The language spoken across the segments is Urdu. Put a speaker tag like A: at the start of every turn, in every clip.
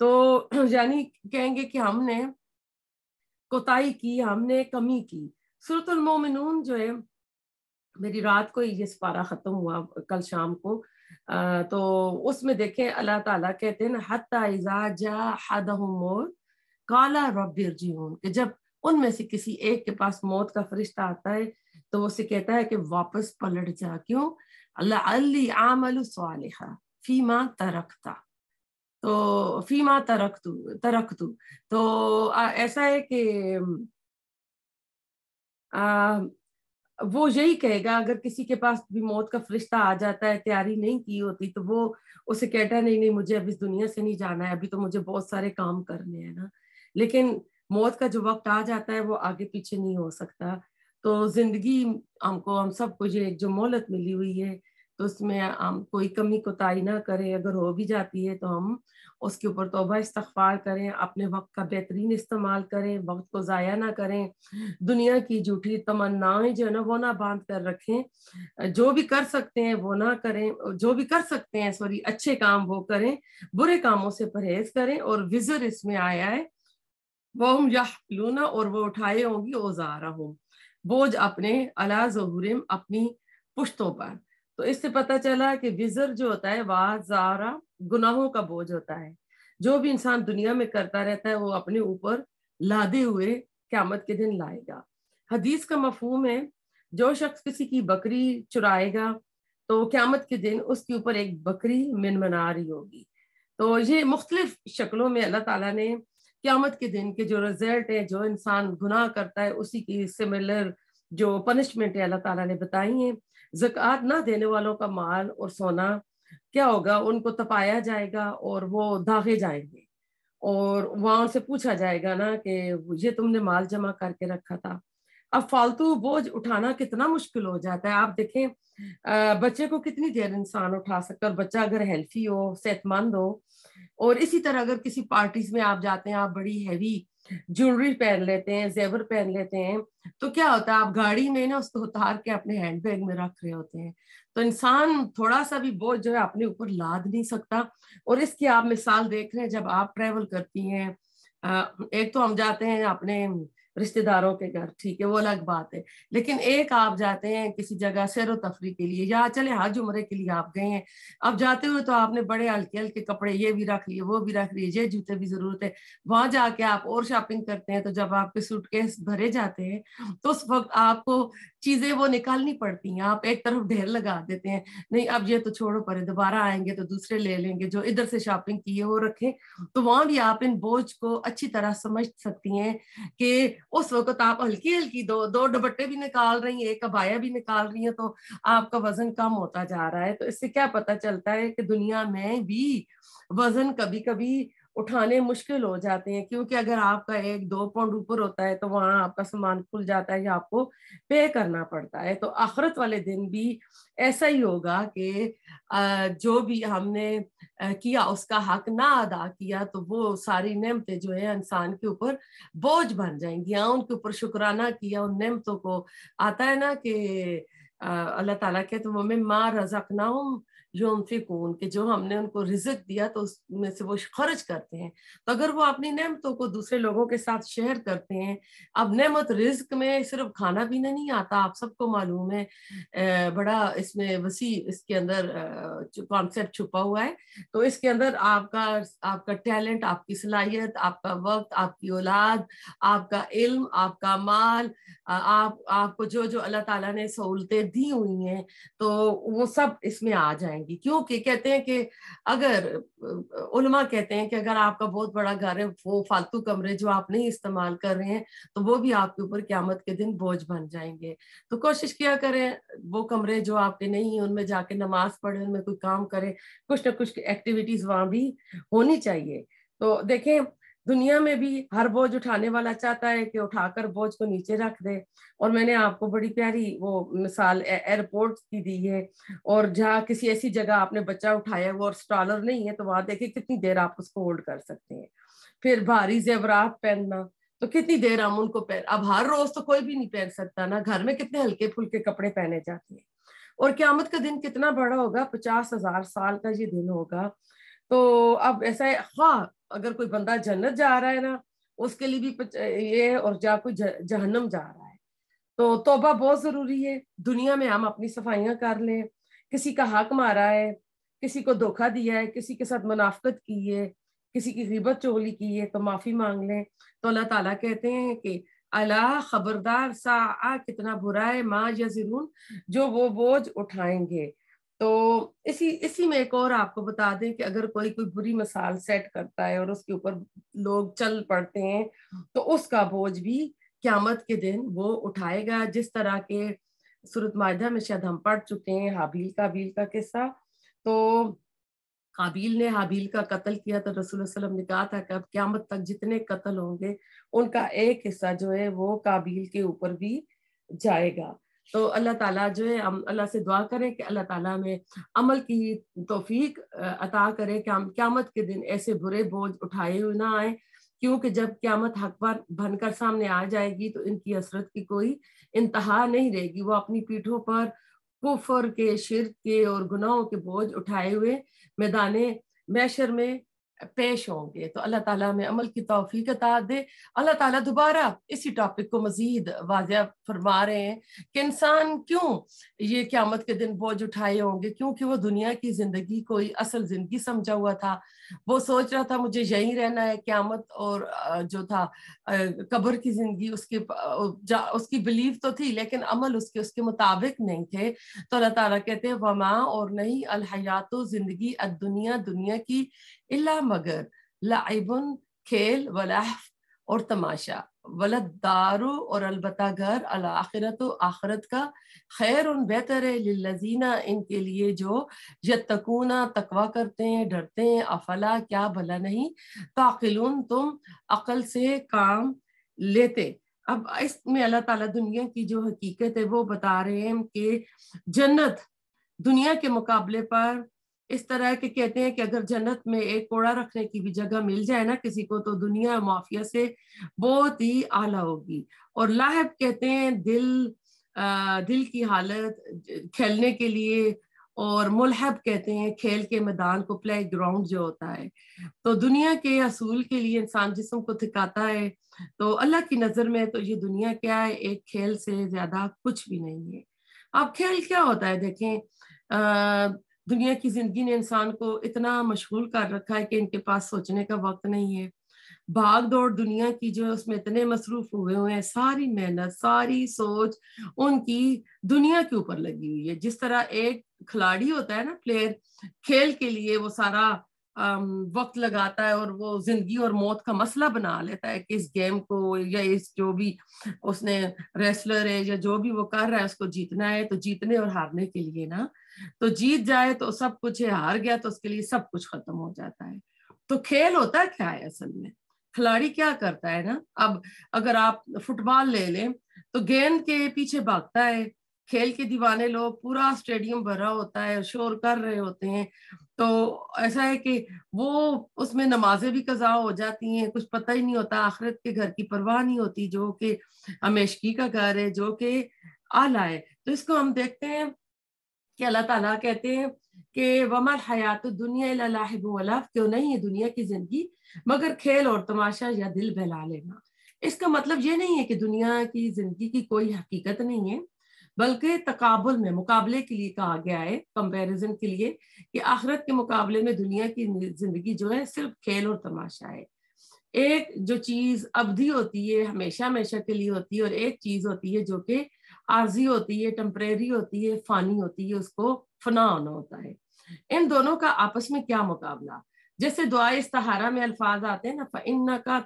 A: تو یعنی کہیں گے کہ ہم نے کوتاہی کی، ہم نے کمی کی۔ سورۃ المومنون جو ہے، میری رات کو یہ سپارہ ختم ہوا کل شام کو، تو اس میں دیکھیں اللہ تعالیٰ کہتے ہیں حتی اذا جاء احدهم الموت قال رب ارجعون، کہ جب ان میں سے کسی ایک کے پاس موت کا فرشتہ آتا ہے تو وہ اسے کہتا ہے کہ واپس پلٹ جا، کیوں؟ لعلی اعمل صالحا فیما ترکتا، تو فیما ترکتو تو ایسا ہے کہ وہ یہی کہے گا، اگر کسی کے پاس بھی موت کا فرشتہ آ جاتا ہے، تیاری نہیں کی ہوتی، تو وہ اسے کہتا ہے نہیں نہیں مجھے اب اس دنیا سے نہیں جانا ہے، ابھی تو مجھے بہت سارے کام کرنے ہیں نا۔ لیکن موت کا جو وقت آ جاتا ہے وہ آگے پیچھے نہیں ہو سکتا۔ تو زندگی ہم سب کو یہ جو مہلت ملی ہوئی ہے، تو اس میں ہم کوئی کمی کوتاہی نہ کریں، اگر ہو بھی جاتی ہے تو ہم اس کے اوپر توبہ استغفار کریں، اپنے وقت کا بہترین استعمال کریں، وقت کو ضائع نہ کریں، دنیا کی جھوٹی تمنائیں جو ہے نا وہ نہ باندھ کر رکھیں، جو بھی کر سکتے ہیں وہ نہ کریں، جو بھی کر سکتے ہیں اچھے کام وہ کریں، برے کاموں سے پرہیز کریں۔ اور وزر اس میں آیا ہے وَهُمْ يَحْمِلُونَ، اور وہ اٹھائے ہوں گی اوزارہم، بوجھ اپنے، علی ظہورہم، اپنی پشتوں پر۔ تو اس سے پتہ چلا کہ وزر جو ہوتا ہے وازارہ، گناہوں کا بوجھ ہوتا ہے، جو بھی انسان دنیا میں کرتا رہتا ہے وہ اپنے اوپر لادے ہوئے قیامت کے دن لائے گا۔ حدیث کا مفہوم ہے جو شخص کسی کی بکری چرائے گا تو قیامت کے دن اس کے اوپر ایک بکری منمنا رہی ہوگی۔ تو یہ مختلف شکلوں میں اللہ تعالیٰ نے قیامت کے دن کے جو رزلٹ ہے، جو انسان گناہ کرتا ہے اسی کی سملر جو پنشمنٹ ہے اللہ تعالیٰ نے بتائی ہیں۔ زکوٰۃ نہ دینے والوں کا مال اور سونا کیا ہوگا؟ ان کو تپایا جائے گا اور وہ داغے جائیں گے، اور وہاں ان سے پوچھا جائے گا نا کہ یہ تم نے مال جمع کر کے رکھا تھا۔ اب فالتو بوجھ اٹھانا کتنا مشکل ہو جاتا ہے۔ آپ دیکھیں بچے کو کتنی دیر انسان اٹھا سکتا ہے، اور بچہ اگر ہیلتھی ہو، صحت مند ہو، اور اسی طرح اگر کسی پارٹیز میں آپ جاتے ہیں، آپ بڑی ہیوی جیولری پہن لیتے ہیں، زیور پہن لیتے ہیں، تو کیا ہوتا ہے آپ گاڑی میں نا اس کو اتار کے اپنے ہینڈ بیگ میں رکھ رہے ہوتے ہیں، تو انسان تھوڑا سا بھی بوجھ جو ہے اپنے اوپر لاد نہیں سکتا۔ اور اس کی آپ مثال دیکھ رہے ہیں جب آپ ٹریول کرتی ہیں، ایک تو ہم جاتے ہیں اپنے رشتہ داروں کے گھر، ٹھیک ہے وہ الگ بات ہے، لیکن ایک آپ جاتے ہیں کسی جگہ سیر و تفریح کے لیے، یا چلے حج عمرے کے لیے آپ گئے ہیں، اب جاتے ہوئے تو آپ نے بڑے ہلکے ہلکے کپڑے یہ بھی رکھ لیے، وہ بھی رکھ لیے، یہ جوتے بھی ضرورت ہے، وہاں جا کے آپ اور شاپنگ کرتے ہیں، تو جب آپ کے سوٹ کیس بھرے جاتے ہیں تو اس وقت آپ کو چیزیں وہ نکالنی پڑتی ہیں، آپ ایک طرف ڈھیر لگا دیتے ہیں، نہیں اب یہ تو چھوڑو پرے، دوبارہ آئیں گے تو دوسرے لے لیں گے، جو ادھر سے شاپنگ کی ہے وہ رکھیں۔ تو وہاں بھی آپ ان بوجھ کو اچھی طرح سمجھ سکتی ہیں کہ اس وقت آپ ہلکی ہلکی دو دوپٹے بھی نکال رہی ہیں، ایک عبایا بھی نکال رہی ہیں، تو آپ کا وزن کم ہوتا جا رہا ہے۔ تو اس سے کیا پتہ چلتا ہے کہ دنیا میں بھی وزن کبھی کبھی اٹھانے مشکل ہو جاتے ہیں، کیونکہ اگر آپ کا 1-2 پاؤنڈ اوپر ہوتا ہے تو وہاں آپ کا سامان کھل جاتا ہے یا آپ کو پے کرنا پڑتا ہے۔ تو آخرت والے دن بھی ایسا ہی ہوگا کہ جو بھی ہم نے کیا اس کا حق نہ ادا کیا تو وہ ساری نعمتیں جو ہے انسان کے اوپر بوجھ بن جائیں گی، ان کے اوپر شکرانہ کیا ان نعمتوں کو۔ آتا ہے نا کہ اللہ تعالیٰ کہتے ہیں وَمِمَّا رَزَقْنَاهُمْ يُنْفِقُونَ، کہ جو ہم نے ان کو رزق دیا تو اس میں سے وہ خرچ کرتے ہیں۔ تو اگر وہ اپنی نعمتوں کو دوسرے لوگوں کے ساتھ شیئر کرتے ہیں، اب نعمت رزق میں صرف کھانا پینا نہیں آتا، آپ سب کو معلوم ہے بڑا اس میں وسیع اس کے اندر کانسیپٹ چھپا ہوا ہے۔ تو اس کے اندر آپ کا ٹیلنٹ، آپ کی صلاحیت، آپ کا وقت، آپ کی اولاد، آپ کا علم، آپ کا مال، آپ کو جو جو اللہ تعالیٰ نے سہولتیں دی ہوئی ہیں تو وہ سب اس میں آ جائیں گی۔ کیونکہ کہتے ہیں کہ اگر علماء کہتے ہیں کہ اگر آپ کا بہت بڑا گھر ہے، وہ فالتو کمرے جو آپ نہیں استعمال کر رہے ہیں تو وہ بھی آپ کے اوپر قیامت کے دن بوجھ بن جائیں گے۔ تو کوشش کیا کریں وہ کمرے جو آپ کے نہیں ہیں ان میں جا کے نماز پڑھیں، ان میں کوئی کام کریں، کچھ نہ کچھ ایکٹیویٹیز وہاں بھی ہونی چاہیے۔ تو دیکھیں دنیا میں بھی ہر بوجھ اٹھانے والا چاہتا ہے کہ اٹھا کر بوجھ کو نیچے رکھ دے، اور میں نے آپ کو بڑی پیاری وہ مثال ایئرپورٹ کی دی ہے، اور جہاں کسی ایسی جگہ آپ نے بچہ اٹھایا وہ اور اسٹالر نہیں ہے تو وہاں دیکھیں کتنی دیر آپ اس کو ہولڈ کر سکتے ہیں۔ پھر بھاری زیورات پہننا تو کتنی دیر ہم ان کو اب ہر روز تو کوئی بھی نہیں پہن سکتا نا، گھر میں کتنے ہلکے پھلکے کپڑے پہنے جاتے ہیں، اور قیامت کا دن کتنا بڑا ہوگا، 50,000 سال کا یہ دن ہوگا۔ تو اب ایسا ہے، خواہ اگر کوئی بندہ جنت جا رہا ہے نا اس کے لیے بھی یہ، اور جا کوئی جہنم جا رہا ہے تو توبہ بہت ضروری ہے. دنیا میں ہم اپنی صفائیاں کر لیں، کسی کا حق مارا ہے، کسی کو دھوکہ دیا ہے، کسی کے ساتھ منافقت کی ہے، کسی کی غیبت چغلی کی ہے تو معافی مانگ لیں. تو اللہ تعالیٰ کہتے ہیں کہ اللہ خبردار سا کتنا برا ہے ما یزرون، جو وہ بوجھ اٹھائیں گے. تو اسی میں ایک اور آپ کو بتا دیں کہ اگر کوئی بری مثال سیٹ کرتا ہے اور اس کے اوپر لوگ چل پڑتے ہیں تو اس کا بوجھ بھی قیامت کے دن وہ اٹھائے گا. جس طرح کے سورۃ مائدہ میں شاید ہم پڑھ چکے ہیں حابیل قابیل کا قصہ. تو قابیل نے حابیل کا قتل کیا تو رسول اللہ علیہ وسلم نے کہا تھا کہ اب قیامت تک جتنے قتل ہوں گے ان کا ایک حصہ جو ہے وہ قابیل کے اوپر بھی جائے گا. تو اللہ تعالیٰ جو ہے ہم اللہ سے دعا کریں کہ اللہ تعالیٰ میں عمل کی توفیق عطا کرے کہ ہم قیامت کے دن ایسے برے بوجھ اٹھائے ہوئے نہ آئیں، کیونکہ جب قیامت حق پر بن کر سامنے آ جائے گی تو ان کی حسرت کی کوئی انتہا نہیں رہے گی. وہ اپنی پیٹھوں پر کفر کے، شرک کے اور گناہوں کے بوجھ اٹھائے ہوئے میدان محشر میں پیش ہوں گے. تو اللہ تعالیٰ میں عمل کی توفیق عطا دے. اللہ تعالیٰ دوبارہ اسی ٹاپک کو مزید واضح فرما رہے ہیں کہ انسان کیوں یہ قیامت کے دن بوجھ اٹھائے ہوں گے، کیونکہ وہ دنیا کی زندگی کوئی اصل زندگی سمجھا ہوا تھا. وہ سوچ رہا تھا مجھے یہیں رہنا ہے، قیامت اور جو تھا قبر کی زندگی اس کی بلیف تو تھی لیکن عمل اس کے مطابق نہیں تھے. تو اللہ تعالیٰ کہتے ہیں وما، اور نہیں، الحیات و زندگی الدنیا، دنیا کی، الا مگر، لعبن کھیل، ولہو اور تماشا، ولدارو اور البتہ گھر، الآخرت و آخرت کا، خیر بہتر ہے، للذین ان کے لیے جو یتقون تقوی کرتے ہیں، ڈرتے ہیں، افلا کیا بھلا نہیں، تعقلون تم عقل سے کام لیتے. اب اس میں اللہ تعالیٰ دنیا کی جو حقیقت ہے وہ بتا رہے ہیں کہ جنت دنیا کے مقابلے پر اس طرح کے کہتے ہیں کہ اگر جنت میں ایک کوڑا رکھنے کی بھی جگہ مل جائے نا کسی کو تو دنیا معافیہ سے بہت ہی اعلیٰ ہوگی. اور لاہب کہتے ہیں دل کی حالت کھیلنے کے لیے، اور ملحب کہتے ہیں کھیل کے میدان کو، پلے گراؤنڈ جو ہوتا ہے. تو دنیا کے اصول کے لیے انسان جسم کو تھکاتا ہے، تو اللہ کی نظر میں تو یہ دنیا کیا ہے، ایک کھیل سے زیادہ کچھ بھی نہیں ہے. اب کھیل کیا ہوتا ہے؟ دیکھیں دنیا کی زندگی نے انسان کو اتنا مشغول کر رکھا ہے کہ ان کے پاس سوچنے کا وقت نہیں ہے. بھاگ دوڑ دنیا کی جو اس میں اتنے مصروف ہوئے ہیں، ساری محنت، ساری سوچ ان کی دنیا کے اوپر لگی ہوئی ہے. جس طرح ایک کھلاڑی ہوتا ہے نا، پلیئر، کھیل کے لیے وہ سارا وقت لگاتا ہے اور وہ زندگی اور موت کا مسئلہ بنا لیتا ہے کہ اس گیم کو یا اس جو بھی اس نے ریسلر ہے یا جو بھی وہ کر رہا ہے اس کو جیتنا ہے. تو جیتنے اور ہارنے کے لیے نا، تو جیت جائے تو سب کچھ ہے، ہار گیا تو اس کے لیے سب کچھ ختم ہو جاتا ہے. تو کھیل ہوتا کیا ہے اصل میں؟ کھلاڑی کیا کرتا ہے نا، اب اگر آپ فٹ بال لے لیں تو گیند کے پیچھے بھاگتا ہے. کھیل کے دیوانے لوگ، پورا اسٹیڈیم بھرا ہوتا ہے، شور کر رہے ہوتے ہیں. تو ایسا ہے کہ وہ اس میں نمازیں بھی قضا ہو جاتی ہیں، کچھ پتہ ہی نہیں ہوتا، آخرت کے گھر کی پرواہ نہیں ہوتی جو کہ ہمیشگی کا گھر ہے، جو کہ اعلیٰ ہے. تو اس کو ہم دیکھتے ہیں کہ اللہ تعالیٰ کہتے ہیں کہ وما الحیات الدنیا الا لعب ولہو، کیوں نہیں ہے دنیا کی زندگی مگر کھیل اور تماشا یا دل بہلا لینا. اس کا مطلب یہ نہیں ہے کہ دنیا کی زندگی کی کوئی حقیقت نہیں ہے، بلکہ تقابل میں، مقابلے کے لیے کہا گیا ہے، کمپیریزن کے لیے، کہ آخرت کے مقابلے میں دنیا کی زندگی جو ہے صرف کھیل اور تماشا ہے. ایک جو چیز ابدی ہوتی ہے، ہمیشہ ہمیشہ کے لیے ہوتی ہے، اور ایک چیز ہوتی ہے جو کہ عارضی ہوتی ہے، ٹمپریری ہوتی ہے، فانی ہوتی ہے، اس کو فنا ہونا ہوتا ہے. ان دونوں کا آپس میں کیا مقابلہ؟ جیسے دعائے استخارہ میں الفاظ آتے ہیں نا، فَإِنَّكَ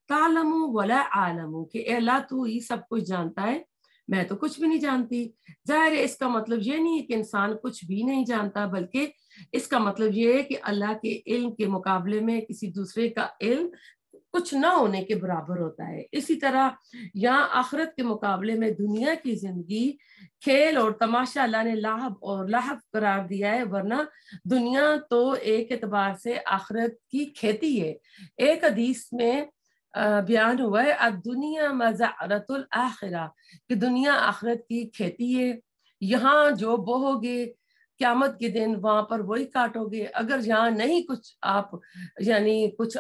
A: تَعْلَمُ وَلَا أَعْلَمُ، کہ اے اللہ تو ہی سب کچھ جانتا ہے، میں تو کچھ بھی نہیں جانتی. ظاہر ہے اس کا مطلب یہ نہیں ہے کہ انسان کچھ بھی نہیں جانتا، بلکہ اس کا مطلب یہ ہے کہ اللہ کے علم کے مقابلے میں کسی دوسرے کا علم کچھ نہ ہونے کے برابر ہوتا ہے. اسی طرح یہاں آخرت کے مقابلے میں دنیا کی زندگی کھیل اور تماشا اللہ نے لاہب اور لہب قرار دیا ہے، ورنہ دنیا تو ایک اعتبار سے آخرت کی کھیتی ہے. ایک حدیث میں بیان ہوا ہے الدنیا مزرعۃ الآخرہ، کہ دنیا آخرت کی کھیتی ہے. یہاں جو بوو گے قیامت کے دن وہاں پر وہی کاٹو گے. اگر یہاں نہیں کچھ آپ یعنی کچھ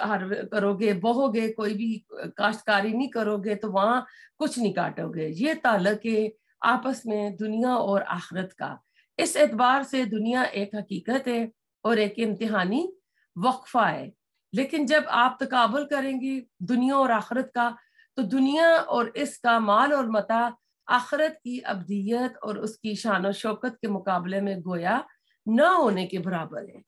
A: کرو گے، بہو گے، کوئی بھی کاشتکاری نہیں کرو گے تو وہاں کچھ نہیں کاٹو گے. یہ تعلق ہے آپس میں دنیا اور آخرت کا. اس اعتبار سے دنیا ایک حقیقت ہے اور ایک امتحانی وقفہ ہے. لیکن جب آپ تقابل کریں گے دنیا اور آخرت کا تو دنیا اور اس کا مال اور متاع آخرت کی ابدیت اور اس کی شان و شوکت کے مقابلے میں گویا نہ ہونے کے برابر ہے.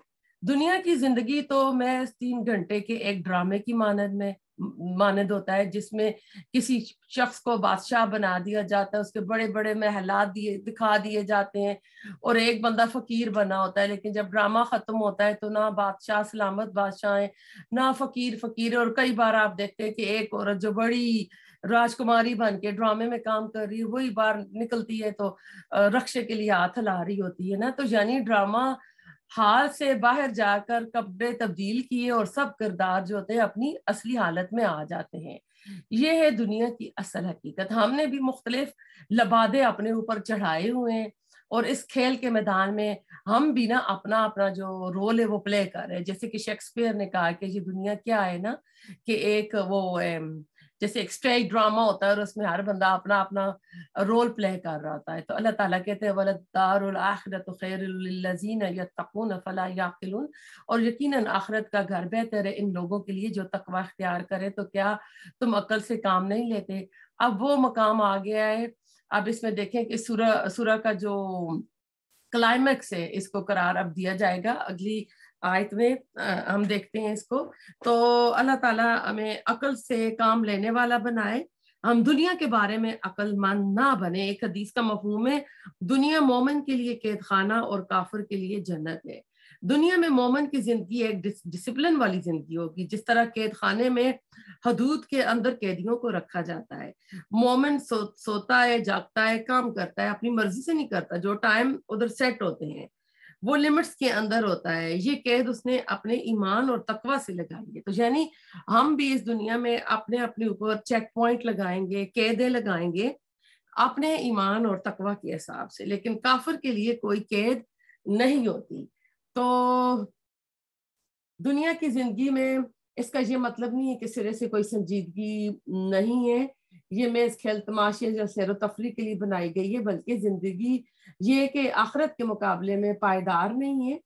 A: دنیا کی زندگی تو محض 3 گھنٹے کے ایک ڈرامے کی مانند ہوتا ہے جس میں کسی شخص کو بادشاہ بنا دیا جاتا ہے، اس کے بڑے بڑے محلات دکھا دیے جاتے ہیں اور ایک بندہ فقیر بنا ہوتا ہے. لیکن جب ڈرامہ ختم ہوتا ہے تو نہ بادشاہ سلامت بادشاہ ہیں، نہ فقیر. اور کئی بار آپ دیکھتے ہیں کہ ایک عورت جو بڑی راجکماری بن کے ڈرامے میں کام کر رہی ہے وہی باہر نکلتی ہے تو رکشے کے لیے ہاتھ ہلا رہی ہوتی ہے نا. تو یعنی ڈرامہ حال سے باہر جا کر کپڑے تبدیل کیے اور سب کردار جو ہوتے ہیں اپنی اصلی حالت میں آ جاتے ہیں. یہ ہے دنیا کی اصل حقیقت. ہم نے بھی مختلف لبادے اپنے اوپر چڑھائے ہوئے ہیں اور اس کھیل کے میدان میں ہم بھی نا اپنا جو رول ہے وہ پلے کر رہے ہیں. جیسے کہ شیکسپیئر نے کہا کہ یہ دنیا کیا ہے نا کہ ایک وہ جیسے ایک اسٹیج ڈرامہ ہوتا ہے اور اس میں ہر بندہ اپنا رول پلے کر رہا ہوتا ہے. تو اللہ تعالیٰ کہتے ہیں وَلَلدَّارُ الْآخِرَةُ خَيْرٌ لِلَّذِينَ يَتَّقُونَ فَلَا يَعْقِلُونَ. اور یقیناً آخرت کا گھر بہتر ہے ان لوگوں کے لیے جو تقوی اختیار کرے. تو کیا تم عقل سے کام نہیں لیتے؟ اب وہ مقام آ گیا ہے. اب اس میں دیکھیں کہ سورہ کا جو کلائمیکس ہے اس کو قرار اب دیا جائے گا اگلی آیت میں. ہم دیکھتے ہیں اس کو. تو اللہ تعالیٰ ہمیں عقل سے کام لینے والا بنائے، ہم دنیا کے بارے میں عقل مند نہ بنے. ایک حدیث کا مفہوم ہے دنیا مومن کے لیے قید خانہ اور کافر کے لیے جنت ہے. دنیا میں مومن کی زندگی ایک ڈسپلن والی زندگی ہوگی، جس طرح قید خانے میں حدود کے اندر قیدیوں کو رکھا جاتا ہے. مومن سوتا ہے، جاگتا ہے، کام کرتا ہے، اپنی مرضی سے نہیں کرتا. جو ٹائم ادھر سیٹ ہوتے ہیں وہ لمٹس کے اندر ہوتا ہے. یہ قید اس نے اپنے ایمان اور تقوی سے لگائی ہے. تو یعنی ہم بھی اس دنیا میں اپنے اوپر چیک پوائنٹ لگائیں گے، قیدیں لگائیں گے اپنے ایمان اور تقوی کے حساب سے. لیکن کافر کے لیے کوئی قید نہیں ہوتی. تو دنیا کی زندگی میں اس کا یہ مطلب نہیں ہے کہ سرے سے کوئی سنجیدگی نہیں ہے، یہ میز کھیل تماشے یا سیر و تفریح کے لیے بنائی گئی ہے، بلکہ زندگی یہ کہ آخرت کے مقابلے میں پائیدار نہیں ہے.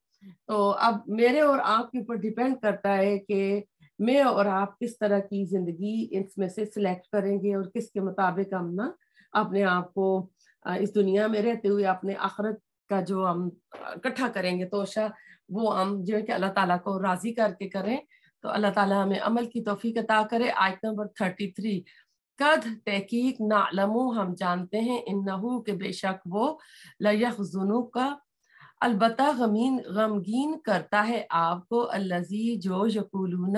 A: تو اب میرے اور آپ کے اوپر ڈیپینڈ کرتا ہے کہ میں اور آپ کس طرح کی زندگی اس میں سے سلیکٹ کریں گے اور کس کے مطابق ہم نا اپنے آپ کو اس دنیا میں رہتے ہوئے اپنے آخرت کا جو ہم اکٹھا کریں گے توشہ وہ ہم جو ہے کہ اللہ تعالیٰ کو راضی کر کے کریں. تو اللہ تعالیٰ ہمیں عمل کی توفیق عطا کرے. آیت نمبر 33 قد تحقیق نعلم ہم جانتے ہیں انہو کہ بے شک وہ لیحزنک البتہ غمگین کرتا ہے آپ کو الذی جو یقولون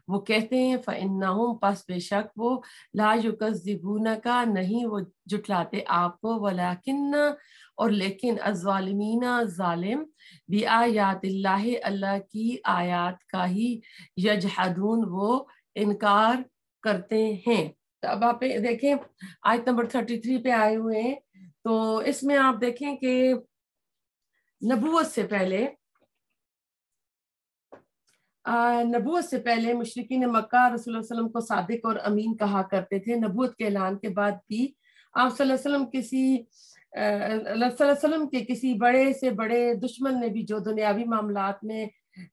A: وہ کہتے ہیں فإنہم پس بے شک وہ لا یکذبونک نہیں وہ جھٹلاتے آپ کو ولکن اور لیکن الظالمین ظالم بآیات اللہ اللہ کی آیات کا ہی یجحدون وہ انکار کرتے ہیں. تو اب آپ دیکھیں آیت نمبر 33 پہ آئے ہوئے ہیں. تو اس میں آپ دیکھیں کہ نبوت سے پہلے مشرکین مکہ رسول اللہ صلی اللہ علیہ وسلم کو صادق اور امین کہا کرتے تھے. نبوت کے اعلان کے بعد بھی آپ صلی اللہ علیہ وسلم کے کسی بڑے سے بڑے دشمن نے بھی جو دنیاوی معاملات میں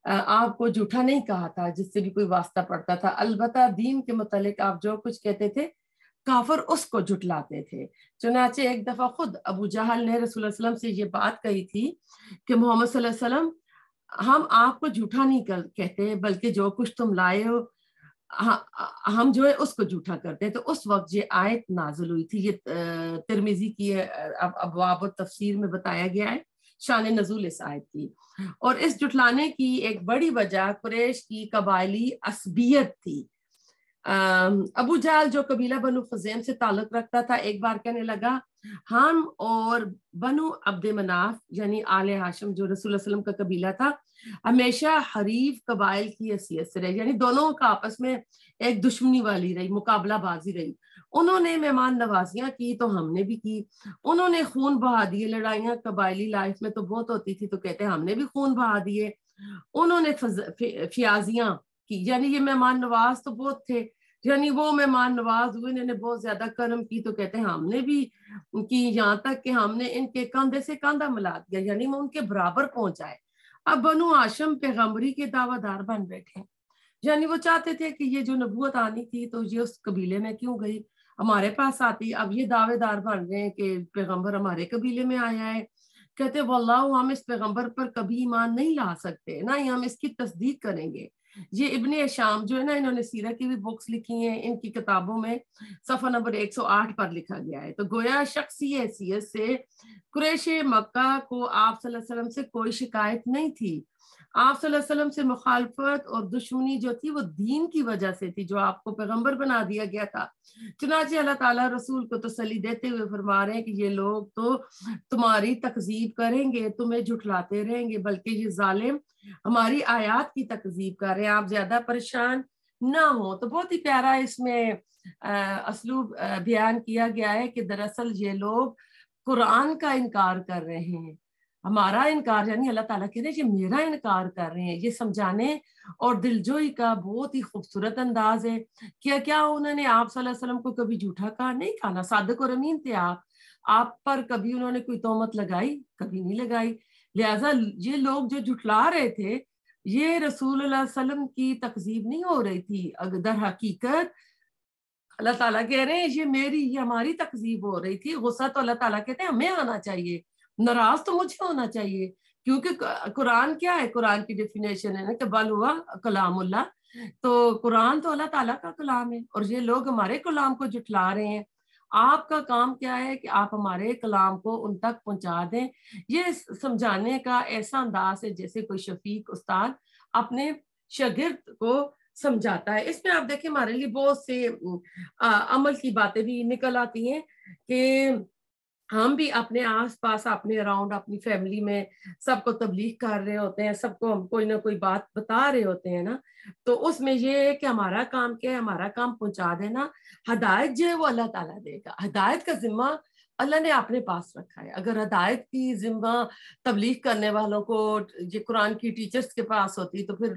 A: آپ کو جھوٹا نہیں کہا تھا جس سے بھی کوئی واسطہ پڑتا تھا. البتہ دین کے متعلق آپ جو کچھ کہتے تھے کافر اس کو جھٹلاتے تھے. چنانچہ ایک دفعہ خود ابو جہل نے رسول اللہ صلی اللہ علیہ وسلم سے یہ بات کہی تھی کہ محمد صلی اللہ علیہ وسلم ہم آپ کو جھوٹا نہیں کہتے بلکہ جو کچھ تم لائے ہو ہم جو ہے اس کو جھوٹا کرتے ہیں. تو اس وقت یہ آیت نازل ہوئی تھی. یہ ترمذی کی ابواب التفسیر میں بتایا گیا ہے شان نزول اس آیت کی. اور اس جھٹلانے کی ایک بڑی وجہ قریش کی قبائلی عصبیت تھی. ابو جہل جو قبیلہ بنو خزیم سے تعلق رکھتا تھا ایک بار کہنے لگا ہم اور بنو عبد مناف یعنی آل ہاشم جو رسول اللہ علیہ وسلم کا قبیلہ تھا ہمیشہ حریف قبائل کی حیثیت سے رہے، یعنی دونوں کا آپس میں ایک دشمنی والی رہی، مقابلہ بازی رہی. انہوں نے مہمان نوازیاں کی تو ہم نے بھی کی، انہوں نے خون بہا دیے، لڑائیاں قبائلی لائف میں تو بہت ہوتی تھی تو کہتے ہیں ہم نے بھی خون بہا دیے، انہوں نے فیاضیاں کی، یعنی یہ مہمان نواز تو بہت تھے، یعنی وہ مہمان نواز ہوئے، انہوں نے بہت زیادہ کرم کی تو کہتے ہیں ہم نے بھی کی، یہاں تک کہ ہم نے ان کے کندھے سے کندھا ملا دیا، یعنی وہ ان کے برابر پہنچائے۔ اب بنو ہاشم پیغمبری کے دعویٰ دار بن بیٹھے، یعنی وہ چاہتے تھے کہ یہ جو نبوت آنی تھی تو یہ اس قبیلے میں کیوں گئی، ہمارے پاس آتی۔ اب یہ دعوے دار بن رہے ہیں کہ پیغمبر ہمارے قبیلے میں آیا ہے، کہتے واللہ ہم اس پیغمبر پر کبھی ایمان نہیں لا سکتے، نہ ہی ہم اس کی تصدیق کریں گے۔ یہ ابن شام جو ہے نا، انہوں نے سیرہ کی بھی بکس لکھی ہیں، ان کی کتابوں میں صفحہ نمبر 108 پر لکھا گیا ہے۔ تو گویا شخصی حیثیت سے قریش مکہ کو آپ صلی اللہ علیہ وسلم سے کوئی شکایت نہیں تھی، آپ صلی اللہ علیہ وسلم سے مخالفت اور دشمنی جو تھی وہ دین کی وجہ سے تھی، جو آپ کو پیغمبر بنا دیا گیا تھا۔ چنانچہ اللہ تعالیٰ رسول کو تسلی دیتے ہوئے فرما رہے ہیں کہ یہ لوگ تو تمہاری تکذیب کریں گے، تمہیں جھٹلاتے رہیں گے، بلکہ یہ ظالم ہماری آیات کی تکذیب کر رہے ہیں، آپ زیادہ پریشان نہ ہو۔ تو بہت ہی پیارا اس میں اسلوب بیان کیا گیا ہے کہ دراصل یہ لوگ قرآن کا انکار کر رہے ہیں، ہمارا انکار، یعنی اللہ تعالیٰ کہہ رہے ہیں یہ میرا انکار کر رہے ہیں۔ یہ سمجھانے اور دلجوئی کا بہت ہی خوبصورت انداز ہے۔ کیا انہوں نے آپ صلی اللہ علیہ وسلم کو کبھی جھوٹا کہا؟ نہیں کہا نا، صادق اور امین تھے آپ پر کبھی انہوں نے کوئی تہمت لگائی؟ کبھی نہیں لگائی۔ لہٰذا یہ لوگ جو جھٹلا رہے تھے، یہ رسول اللہ علیہ وسلم کی تکذیب نہیں ہو رہی تھی، در حقیقت اللہ تعالیٰ کہہ رہے ہیں یہ ہماری تکذیب ہو رہی تھی۔ غصہ تو اللہ تعالیٰ کہتے ہیں ہمیں آنا چاہیے، ناراض تو مجھے ہونا چاہیے، کیونکہ قرآن کیا ہے؟ قرآن کی ڈیفینیشن ہے نا کہ بل ہوا کلام اللہ، تو قرآن تو اللہ تعالیٰ کا کلام ہے، اور یہ لوگ ہمارے کلام کو جھٹلا رہے ہیں۔ آپ کا کام کیا ہے کہ آپ ہمارے کلام کو ان تک پہنچا دیں۔ یہ سمجھانے کا ایسا انداز ہے جیسے کوئی شفیق استاد اپنے شاگرد کو سمجھاتا ہے۔ اس میں آپ دیکھیں ہمارے لیے بہت سے عمل کی باتیں بھی نکل آتی ہیں کہ ہم بھی اپنے آس پاس، اپنے اراؤنڈ، اپنی فیملی میں سب کو تبلیغ کر رہے ہوتے ہیں، سب کو ہم کوئی نہ کوئی بات بتا رہے ہوتے ہیں نا، تو اس میں یہ ہے کہ ہمارا کام کیا ہے؟ ہمارا کام پہنچا دینا۔ ہدایت جو ہے وہ اللہ تعالیٰ دے گا، ہدایت کا ذمہ اللہ نے اپنے پاس رکھا ہے۔ اگر ہدایت کی ذمہ تبلیغ کرنے والوں کو، یہ قرآن کی ٹیچرز کے پاس ہوتی تو پھر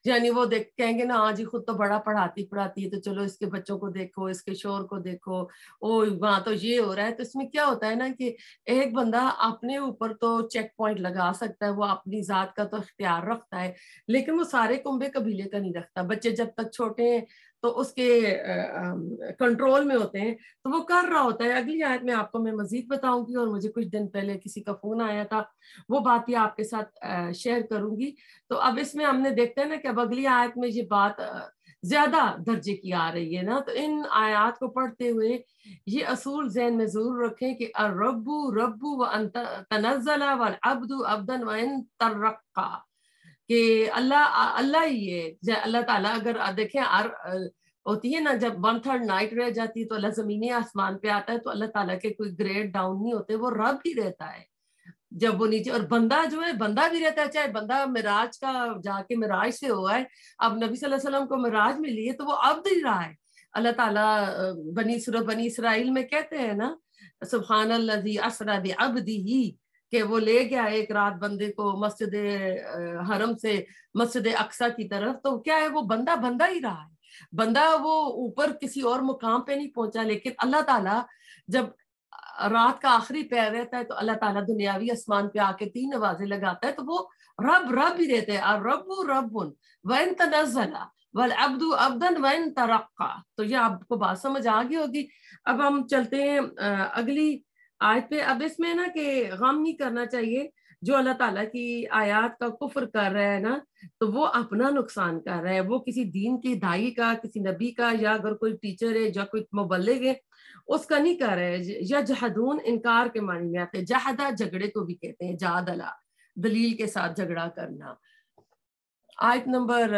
A: یعنی وہ کہیں گے نا ہاں جی خود تو بڑا پڑھاتی ہے تو چلو اس کے بچوں کو دیکھو، اس کے شور کو دیکھو، او وہاں تو یہ ہو رہا ہے۔ تو اس میں کیا ہوتا ہے نا کہ ایک بندہ اپنے اوپر تو چیک پوائنٹ لگا سکتا ہے، وہ اپنی ذات کا تو اختیار رکھتا ہے، لیکن وہ سارے کنبے قبیلے کا نہیں رکھتا۔ بچے جب تک چھوٹے ہیں تو اس کے کنٹرول میں ہوتے ہیں تو وہ کر رہا ہوتا ہے۔ اگلی آیت میں آپ کو میں مزید بتاؤں گی، اور مجھے کچھ دن پہلے کسی کا فون آیا تھا، وہ بات بھی آپ کے ساتھ شیئر کروں گی۔ تو اب اس میں ہم نے دیکھتے ہیں نا کہ اب اگلی آیت میں یہ بات زیادہ درجے کی آ رہی ہے نا، تو ان آیات کو پڑھتے ہوئے یہ اصول ذہن میں ضرور رکھیں کہ الرب رب وان تنزل والعبد عبدا وان ترقا، کہ اللہ ہی ہے۔ اللہ تعالیٰ اگر دیکھیں ہوتی ہے نا، جب 1/3 نائٹ رہ جاتی ہے تو اللہ زمینی آسمان پہ آتا ہے، تو اللہ تعالیٰ کے کوئی گریڈ ڈاؤن نہیں ہوتے، وہ رب ہی رہتا ہے جب وہ نیچے، اور بندہ جو ہے بندہ بھی رہتا ہے، چاہے بندہ معراج کا جا کے معراج سے ہوا ہے، اب نبی صلی اللہ علیہ وسلم کو معراج ملی ہے تو وہ عبد ہی رہا ہے۔ اللہ تعالیٰ سورہ بنی اسرائیل میں کہتے ہیں نا سبحان الذی اسری بعبدہ، کہ وہ لے گیا ایک رات بندے کو مسجد حرم سے مسجد اقصی کی طرف، تو کیا ہے وہ بندہ ہی رہا ہے، بندہ وہ اوپر کسی اور مقام پہ نہیں پہنچا۔ لیکن اللہ تعالیٰ جب رات کا آخری پیر رہتا ہے تو اللہ تعالیٰ دنیاوی اسمان پہ آ کے 3 نوازے لگاتا ہے، تو وہ رب ہی رہتے ہیں۔ الرب رب وان تنزل والعبد عبدا وان ترقا۔ تو یہ آپ کو بات سمجھ آ گئی ہوگی۔ اب ہم چلتے ہیں اگلی آیت پہ۔ اب اس میں نا کہ غم نہیں کرنا چاہیے، جو اللہ تعالیٰ کی آیات کا کفر کر رہا ہے نا، تو وہ اپنا نقصان کر رہا ہے، وہ کسی دین کی دائی کا، کسی نبی کا، یا اگر کوئی ٹیچر ہے یا کوئی مبلغ ہے اس کا نہیں کر رہے۔ یجحدون انکار کے معنی میں آتے ہیں، جہدہ جھگڑے کو بھی کہتے ہیں، جادلہ دلیل کے ساتھ جھگڑا کرنا۔ آیت نمبر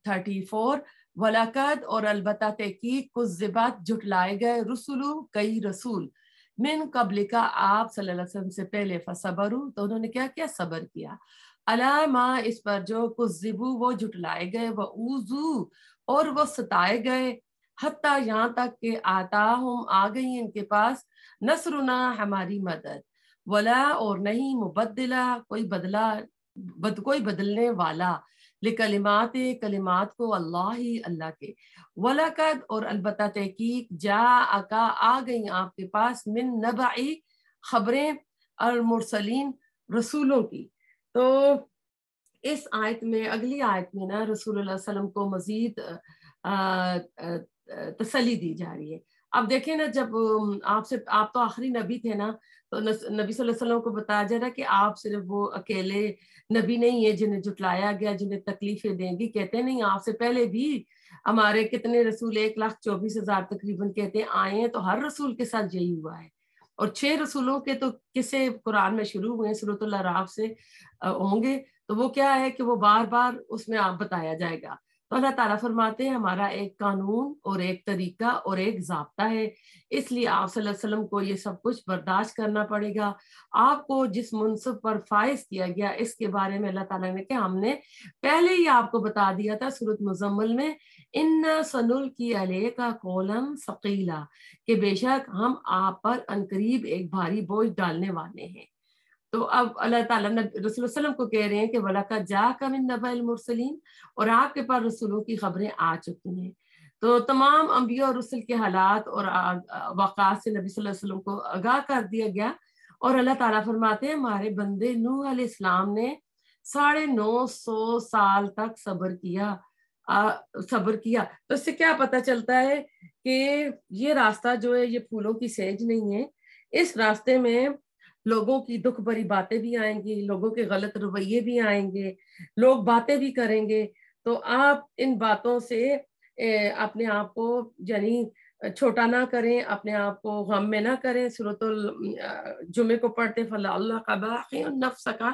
A: 34، وَلَقَدْ اور البتہ تحقیق کذبت جھٹلائے گئے رسولو کئی رسول من قبل کا آپ صلی اللہ علیہ وسلم سے پہلے، فصبروا تو انہوں نے کیا کیا؟ صبر کیا، علی ما اس پر جو کذبوا وہ جھٹلائے گئے، وَأُوذُوا اور وہ ستائے گئے، حتیٰ یہاں تک کہ آتاہم آ گئی ان کے پاس نصرنا ہماری مدد، ولا اور نہیں مبدلا کوئی بدلنے والا لکلمات کلمات کو اللہ ہی اللہ کے، وَلَقَدْ اور البتہ تحقیق جاءک آ گئی آپ کے پاس من نبعی خبریں المرسلین رسولوں کی۔ تو اس آیت میں اگلی آیت میں نا رسول اللہ علیہ وسلم کو مزید تسلی دی جا رہی ہے۔ اب دیکھیں نا جب آپ تو آخری نبی تھے نا، تو نبی صلی اللہ علیہ وسلم کو بتایا جا رہا کہ آپ صرف وہ اکیلے نبی نہیں ہے جنہیں جھٹلایا گیا، جنہیں تکلیفیں دیں گی، کہتے نہیں آپ سے پہلے بھی ہمارے کتنے رسول 1,24,000 تقریباً کہتے ہیں آئے ہیں، تو ہر رسول کے ساتھ یہی ہوا ہے، اور 6 رسولوں کے تو قصے قرآن میں شروع ہوئے ہیں سورۃ الاعراف سے ہوں گے، تو وہ کیا ہے کہ وہ بار بار اس میں آپ بتایا جائے گا۔ تو اللہ تعالیٰ فرماتے ہیں ہمارا ایک قانون اور ایک طریقہ اور ایک ضابطہ ہے، اس لیے آپ صلی اللہ علیہ وسلم کو یہ سب کچھ برداشت کرنا پڑے گا۔ آپ کو جس منصب پر فائز کیا گیا اس کے بارے میں اللہ تعالیٰ نے کہ ہم نے پہلے ہی آپ کو بتا دیا تھا سورۃ مزمل میں، اِنَّا سَنُلْقِي عَلَيْكَ قَوْلًا ثَقِيلًا، کہ بے شک ہم آپ پر عنقریب ایک بھاری بوجھ ڈالنے والے ہیں۔ تو اب اللہ تعالیٰ نے رسول اللہ علیہ وسلم کو کہہ رہے ہیں کہ وَلَقَدْ جَاءَكَ مِن نَبَإِ الْمُرْسَلِينَ، اور آپ کے پاس رسولوں کی خبریں آ چکی ہیں۔ تو تمام انبیاء اور رسل کے حالات اور واقعات سے نبی صلی اللہ علیہ وسلم کو آگاہ کر دیا گیا، اور اللہ تعالیٰ فرماتے ہیں ہمارے بندے نوح علیہ السلام نے 950 سال تک صبر کیا۔ تو اس سے کیا پتہ چلتا ہے کہ یہ راستہ جو ہے یہ پھولوں کی سیج نہیں ہے، اس راستے میں لوگوں کی دکھ بھری باتیں بھی آئیں گی، لوگوں کے غلط رویے بھی آئیں گے، لوگ باتیں بھی کریں گے، تو آپ ان باتوں سے اپنے آپ کو یعنی چھوٹا نہ کریں، اپنے آپ کو غم میں نہ کریں۔ سورۃ الجمعہ کو پڑھتے فَلَعَلَّكَ بَاخِعٌ نَفْسَكَ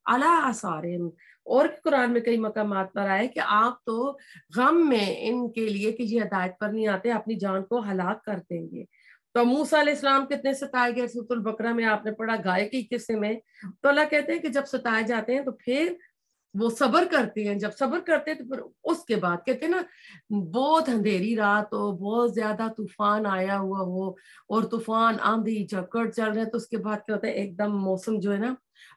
A: عَلَىٰ آثَارِهِمْ، اور قرآن میں کئی مقامات پر آئے کہ آپ تو غم میں ان کے لیے کہ یہ ہدایت پر نہیں آتے اپنی جان کو ہلاک کر دیں گے۔ تو موسیٰ علیہ السلام کتنے ستائے گئے، سورۃ البقرہ میں آپ نے پڑھا گائے کے قصے میں، تو اللہ کہتے ہیں کہ جب ستائے جاتے ہیں تو پھر وہ صبر کرتے ہیں، جب صبر کرتے ہیں تو پھر اس کے بعد کہتے ہیں نا بہت اندھیری رات ہو، بہت زیادہ طوفان آیا ہوا ہو، اور طوفان آندھی جھکڑ چل رہے ہیں، تو اس کے بعد کیا ہوتا ہے ایک دم موسم جو ہے نا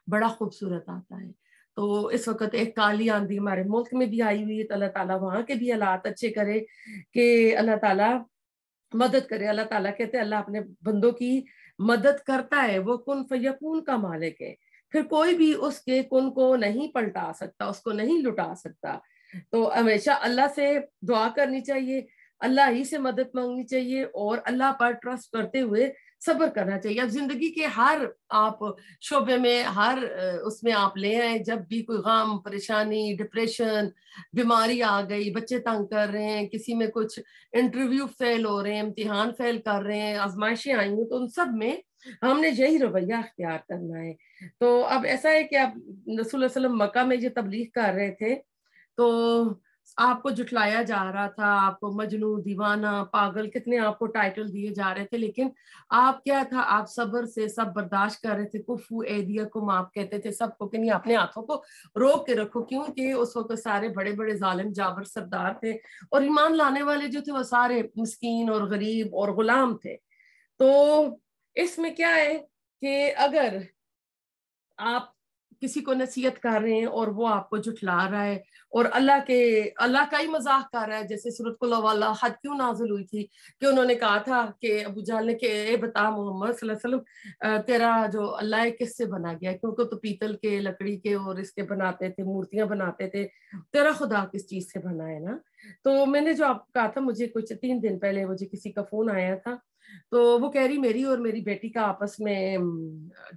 A: بڑا خوبصورت آتا ہے۔ تو اس وقت ایک کالی آندھی ہمارے ملک میں بھی آئی ہوئی ہے، تو اللہ تعالیٰ وہاں کے بھی حالات اچھے کرے کہ اللہ تعالیٰ مدد کرے۔ اللہ تعالیٰ کہتے ہیں اللہ اپنے بندوں کی مدد کرتا ہے، وہ کن فیکون کا مالک ہے، پھر کوئی بھی اس کے کن کو نہیں پلٹا سکتا، اس کو نہیں لٹا سکتا۔ تو ہمیشہ اللہ سے دعا کرنی چاہیے، اللہ ہی سے مدد مانگنی چاہیے، اور اللہ پر ٹرسٹ کرتے ہوئے صبر کرنا چاہیے۔ اب زندگی کے ہر آپ شعبے میں ہر اس میں آپ لے آئیں، جب بھی کوئی غم، پریشانی، ڈپریشن، بیماری آ گئی، بچے تنگ کر رہے ہیں، کسی میں کچھ انٹرویو فیل ہو رہے ہیں، امتحان فیل کر رہے ہیں، آزمائشیں آئی ہیں، تو ان سب میں ہم نے یہی رویہ اختیار کرنا ہے۔ تو اب ایسا ہے کہ اب رسول اللہ صلی اللہ علیہ وسلم مکہ میں یہ تبلیغ کر رہے تھے، تو آپ کو جھٹلایا جا رہا تھا، آپ کو مجنون، دیوانہ، پاگل، کتنے آپ کو ٹائٹل دیے جا رہے تھے، لیکن آپ کیا تھا، آپ صبر سے سب برداشت کر رہے تھے۔ کفو ایدیکم، آپ کہتے تھے سب کو کہ نہیں اپنے ہاتھوں کو روک کے رکھو، کیونکہ اس وقت سارے بڑے بڑے ظالم جابر سردار تھے، اور ایمان لانے والے جو تھے وہ سارے مسکین اور غریب اور غلام تھے۔ تو اس میں کیا ہے کہ اگر آپ کسی کو نصیحت کر رہے ہیں اور وہ آپ کو جھٹلا رہا ہے اور اللہ کا ہی مذاق کر رہا ہے، جیسے سورۃ قل والحد کیوں نازل ہوئی تھی کہ انہوں نے کہا تھا کہ ابو جہل نے کہ اے بتا محمد صلی اللہ علیہ وسلم تیرا جو اللہ ہے کس سے بنا گیا، کیونکہ تو پیتل کے، لکڑی کے اور اس کے بناتے تھے، مورتیاں بناتے تھے، تیرا خدا کس چیز سے بنا ہے نا۔ تو میں نے جو آپ کو کہا تھا، مجھے کچھ 3 دن پہلے مجھے کسی کا فون آیا تھا، تو وہ کہہ رہی میری اور میری بیٹی کا آپس میں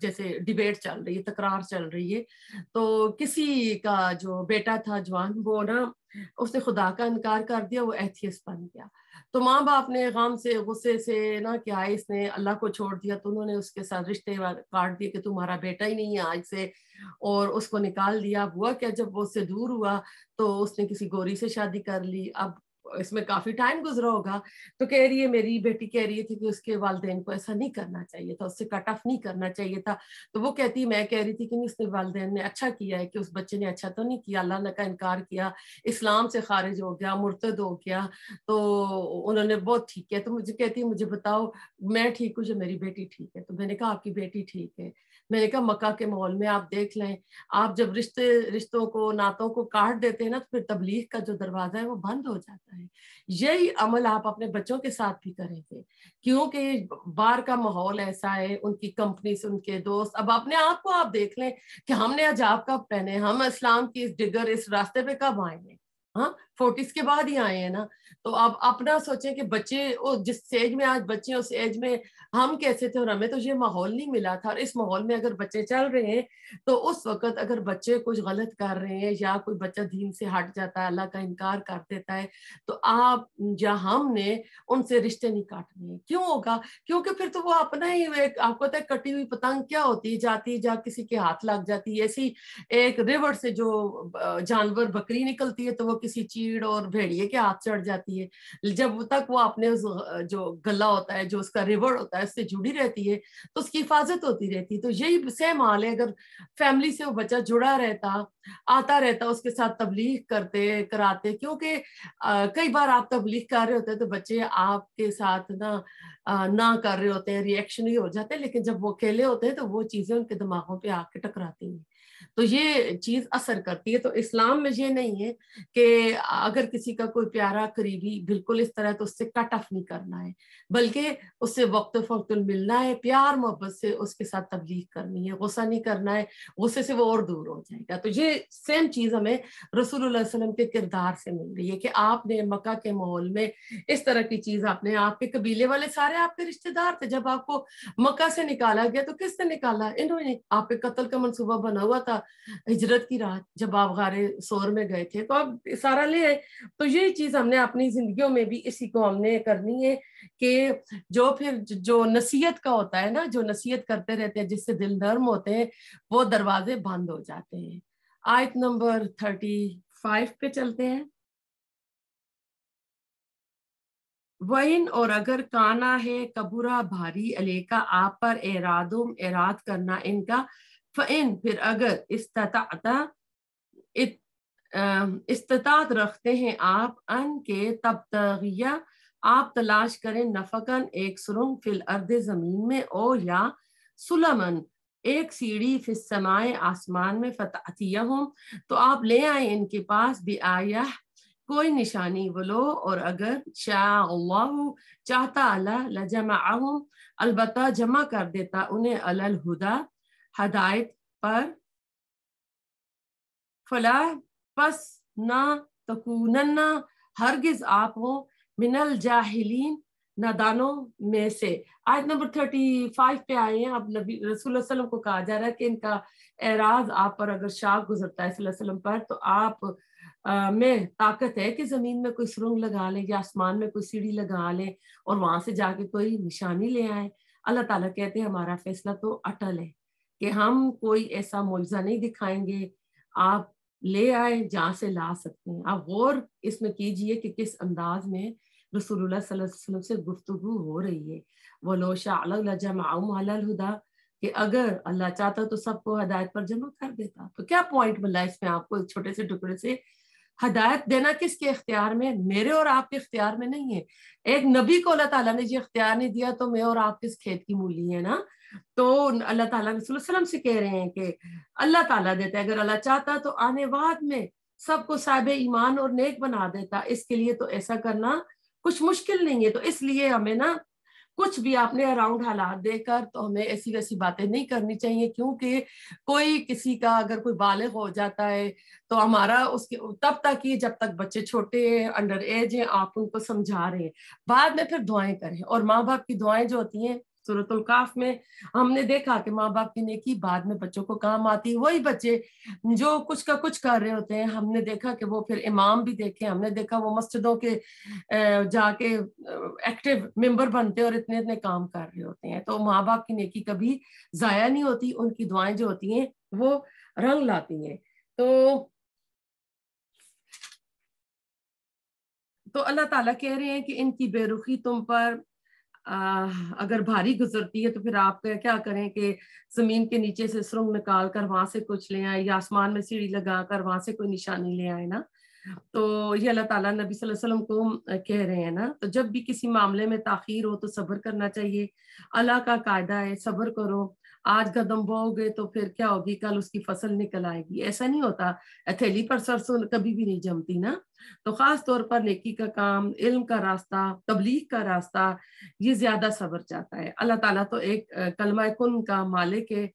A: جیسے ڈیبیٹ چل رہی ہے، تکرار چل رہی ہے، تو کسی کا جو بیٹا تھا جوان، وہ نا اس نے خدا کا انکار کر دیا، وہ ایتھیسٹ بن گیا۔ تو ماں باپ نے غم سے، غصے سے نا کیا ہے اس نے اللہ کو چھوڑ دیا، تو انہوں نے اس کے ساتھ رشتے کاٹ دیے کہ تمہارا بیٹا ہی نہیں ہے آج سے، اور اس کو نکال دیا۔ اب ہوا کیا، جب وہ اس سے دور ہوا تو اس نے کسی گوری سے شادی کر لی۔ اب اس میں کافی ٹائم گزرا ہوگا، تو کہہ رہی ہے میری بیٹی کہہ رہی تھی کہ اس کے والدین کو ایسا نہیں کرنا چاہیے تھا، اس سے کٹ آف نہیں کرنا چاہیے تھا. تو وہ کہتی میں کہہ رہی تھی کہ اس نے والدین نے اچھا کیا ہے کہ اس بچے نے اچھا تو نہیں کیا، اللہ نے کا انکار کیا، اسلام سے خارج ہو گیا، مرتد ہو گیا، تو انہوں نے بہت ٹھیک کیا. تو مجھے کہتی ہے مجھے بتاؤ میں ٹھیک ہوں جو میری بیٹی ٹھیک ہے؟ تو میں نے کہا آپ کی بیٹی ٹھیک ہے. میں نے کہا مکہ کے ماحول میں آپ دیکھ لیں، آپ جب رشتوں کو ناتوں کو کاٹ دیتے ہیں نا، تو پھر تبلیغ کا جو دروازہ ہے وہ بند ہو جاتا ہے. یہی عمل آپ اپنے بچوں کے ساتھ بھی کریں گے، کیونکہ باہر کا ماحول ایسا ہے، ان کی کمپنی سے ان کے دوست. اب اپنے آپ کو آپ دیکھ لیں کہ ہم نے حجاب کب پہنے، ہم اسلام کی اس ڈگر اس راستے پہ کب آئے ہیں؟ ہاں 40s کے بعد ہی آئے ہیں نا. تو آپ اپنا سوچیں کہ بچے جس ایج میں آج بچے اس ایج میں ہم کیسے تھے، اور ہمیں تو یہ ماحول نہیں ملا تھا. اور اس ماحول میں اگر بچے چل رہے ہیں تو اس وقت اگر بچے کچھ غلط کر رہے ہیں یا کوئی بچہ دین سے ہٹ جاتا ہے، اللہ کا انکار کر دیتا ہے، تو آپ یا ہم نے ان سے رشتے نہیں کاٹنے. کیوں ہوگا؟ کیونکہ پھر تو وہ اپنا ہی آپ کو پتا ہے کٹی ہوئی پتنگ کیا ہوتی ہے، جاتی جا کسی کے ہاتھ لگ جاتی ہے. ایسی ایک ریور سے جو جانور بکری نکلتی ہے تو وہ کسی چیڑ اور بھیڑیے کے ہاتھ چڑھ جاتی ہے. جب تک وہ اپنے جو گلا ہوتا ہے، جو اس کا ریور ہوتا ہے، اس سے جڑی رہتی ہے تو اس کی حفاظت ہوتی رہتی ہے. تو یہی سیم حال ہے، اگر فیملی سے وہ بچہ جڑا رہتا، آتا رہتا، اس کے ساتھ تبلیغ کرتے کراتے. کیونکہ کئی بار آپ تبلیغ کر رہے ہوتے ہیں تو بچے آپ کے ساتھ نہ کر رہے ہوتے ہیں، ری ایکشن ہی ہو جاتے ہیں، لیکن جب وہ اکیلے ہوتے ہیں تو وہ چیزیں ان کے دماغوں پہ آ کے ٹکراتی ہیں، تو یہ چیز اثر کرتی ہے. تو اسلام میں یہ نہیں ہے کہ اگر کسی کا کوئی پیارا قریبی بالکل اس طرح تو اس سے کٹ آف نہیں کرنا ہے، بلکہ اس سے وقت فوقت ملنا ہے، پیار محبت سے اس کے ساتھ تبلیغ کرنی ہے، غصہ نہیں کرنا ہے، غصے سے وہ اور دور ہو جائے گا. تو یہ سیم چیز ہمیں رسول اللہ علیہ وسلم کے کردار سے مل رہی ہے کہ آپ نے مکہ کے ماحول میں اس طرح کی چیز آپ کے قبیلے والے سارے آپ کے رشتہ دار تھے. جب آپ کو مکہ سے نکالا گیا تو کس نے نکالا؟ انہوں نے. آپ کے قتل کا منصوبہ بنا ہوا تھا ہجرت کی رات جب آپ غار سور میں گئے تھے، تو آپ سارا لے آئے. تو یہی چیز ہم نے اپنی زندگیوں میں بھی اسی کو ہم نے کرنی ہے کہ جو نصیحت کا ہوتا ہے نا، جو نصیحت کرتے رہتے ہیں، جس سے دل نرم ہوتے ہیں، وہ دروازے بند ہو جاتے ہیں. آیت نمبر 35 پہ چلتے ہیں. وَإِنْ اور اگر کانا ہے کبرا بھاری علیکا آپ پر اراد کرنا ان کا، فَإِنْ پھر اگر استطاعت رکھتے ہیں آپ ان کے تبتغیہ آپ تلاش کریں نفقن ایک سرنگ فی الارض زمین میں، او یا سلمن ایک سیڑھی فی السماء آسمان میں، فتأتیہم تو آپ لے آئیں ان کے پاس بآیہ کوئی نشانی ولو اور اگر شاء اللہ چاہتا اللہ لجمعہم البتہ جمع کر دیتا انہیں علی الہدی ہدایت پر، فلا پس نہ تکونن ہرگز آپ ہو من الجاہلین نادانوں میں سے. آیت نمبر 35 پہ آئے ہیں. اب نبی رسول اللہ صلی اللہ علیہ وسلم کو کہا جا رہا ہے کہ ان کا اعراض آپ پر اگر شاخ گزرتا ہے صلی اللہ علیہ وسلم پر، تو آپ میں طاقت ہے کہ زمین میں کوئی سرنگ لگا لیں یا آسمان میں کوئی سیڑھی لگا لیں اور وہاں سے جا کے کوئی نشانی لے آئیں. اللہ تعالیٰ کہتے ہیں ہمارا فیصلہ تو اٹل ہے کہ ہم کوئی ایسا معجزہ نہیں دکھائیں گے، آپ لے آئے جہاں سے لا سکتے ہیں. آپ غور اس میں کیجئے کہ کس انداز میں رسول اللہ صلی اللہ علیہ وسلم سے گفتگو ہو رہی ہے. وَلَوْ شَاءَ اللَّهُ لَجَمَعَهُمْ عَلَى الْهُدَىٰ کہ اگر اللہ چاہتا تو سب کو ہدایت پر جمع کر دیتا. تو کیا پوائنٹ ملا اس میں آپ کو ایک چھوٹے سے ٹکڑے سے؟ ہدایت دینا کس کے اختیار میں؟ میرے اور آپ کے اختیار میں نہیں ہے. ایک نبی کو اللہ تعالیٰ نے یہ اختیار نہیں دیا تو میں اور آپ کس کھیت کی مولی ہے نا. تو اللہ تعالیٰ رسول اللہ علیہ وسلم سے کہہ رہے ہیں کہ اللہ تعالیٰ دیتا ہے، اگر اللہ چاہتا تو آنے بعد میں سب کو صاحب ایمان اور نیک بنا دیتا. اس کے لیے تو ایسا کرنا کچھ مشکل نہیں ہے. تو اس لیے ہمیں نا کچھ بھی آپ نے اراؤنڈ حالات دے کر تو ہمیں ایسی ویسی باتیں نہیں کرنی چاہیے، کیونکہ کوئی کسی کا اگر کوئی بالغ ہو جاتا ہے تو ہمارا اس کے تب تک ہی جب تک بچے چھوٹے ہیں، انڈر ایج ہیں، آپ ان کو سمجھا رہے ہیں. بعد میں پھر دعائیں کریں، اور ماں باپ کی دعائیں جو ہوتی ہیں سورۃ الکاف میں ہم نے دیکھا کہ ماں باپ کی نیکی بعد میں بچوں کو کام آتی ہے. وہی بچے جو کچھ کا کچھ کر رہے ہوتے ہیں، ہم نے دیکھا کہ وہ پھر امام بھی دیکھے، ہم نے دیکھا وہ مسجدوں کے جا کے ایکٹیو ممبر بنتے اور اتنے اتنے کام کر رہے ہوتے ہیں. تو ماں باپ کی نیکی کبھی ضائع نہیں ہوتی، ان کی دعائیں جو ہوتی ہیں وہ رنگ لاتی ہیں. تو تو اللہ تعالیٰ کہہ رہے ہیں کہ ان کی بے رخی تم پر اگر بھاری گزرتی ہے تو پھر آپ کیا کریں کہ زمین کے نیچے سے سرنگ نکال کر وہاں سے کچھ لے آئے، یا آسمان میں سیڑھی لگا کر وہاں سے کوئی نشانی لے آئے نا. تو یہ اللہ تعالیٰ نبی صلی اللہ علیہ وسلم کو کہہ رہے ہیں نا. تو جب بھی کسی معاملے میں تاخیر ہو تو صبر کرنا چاہیے. اللہ کا قاعدہ ہے صبر کرو، آج قدم بو گے تو پھر کیا ہوگی، کل اس کی فصل نکل آئے گی. ایسا نہیں ہوتا ہتھیلی پر سرسوں کبھی بھی نہیں جمتی نا. تو خاص طور پر نیکی کا کام، علم کا راستہ، تبلیغ کا راستہ، یہ زیادہ صبر چاہتا ہے. اللہ تعالیٰ تو ایک کلمہ کن کا مالک ہے.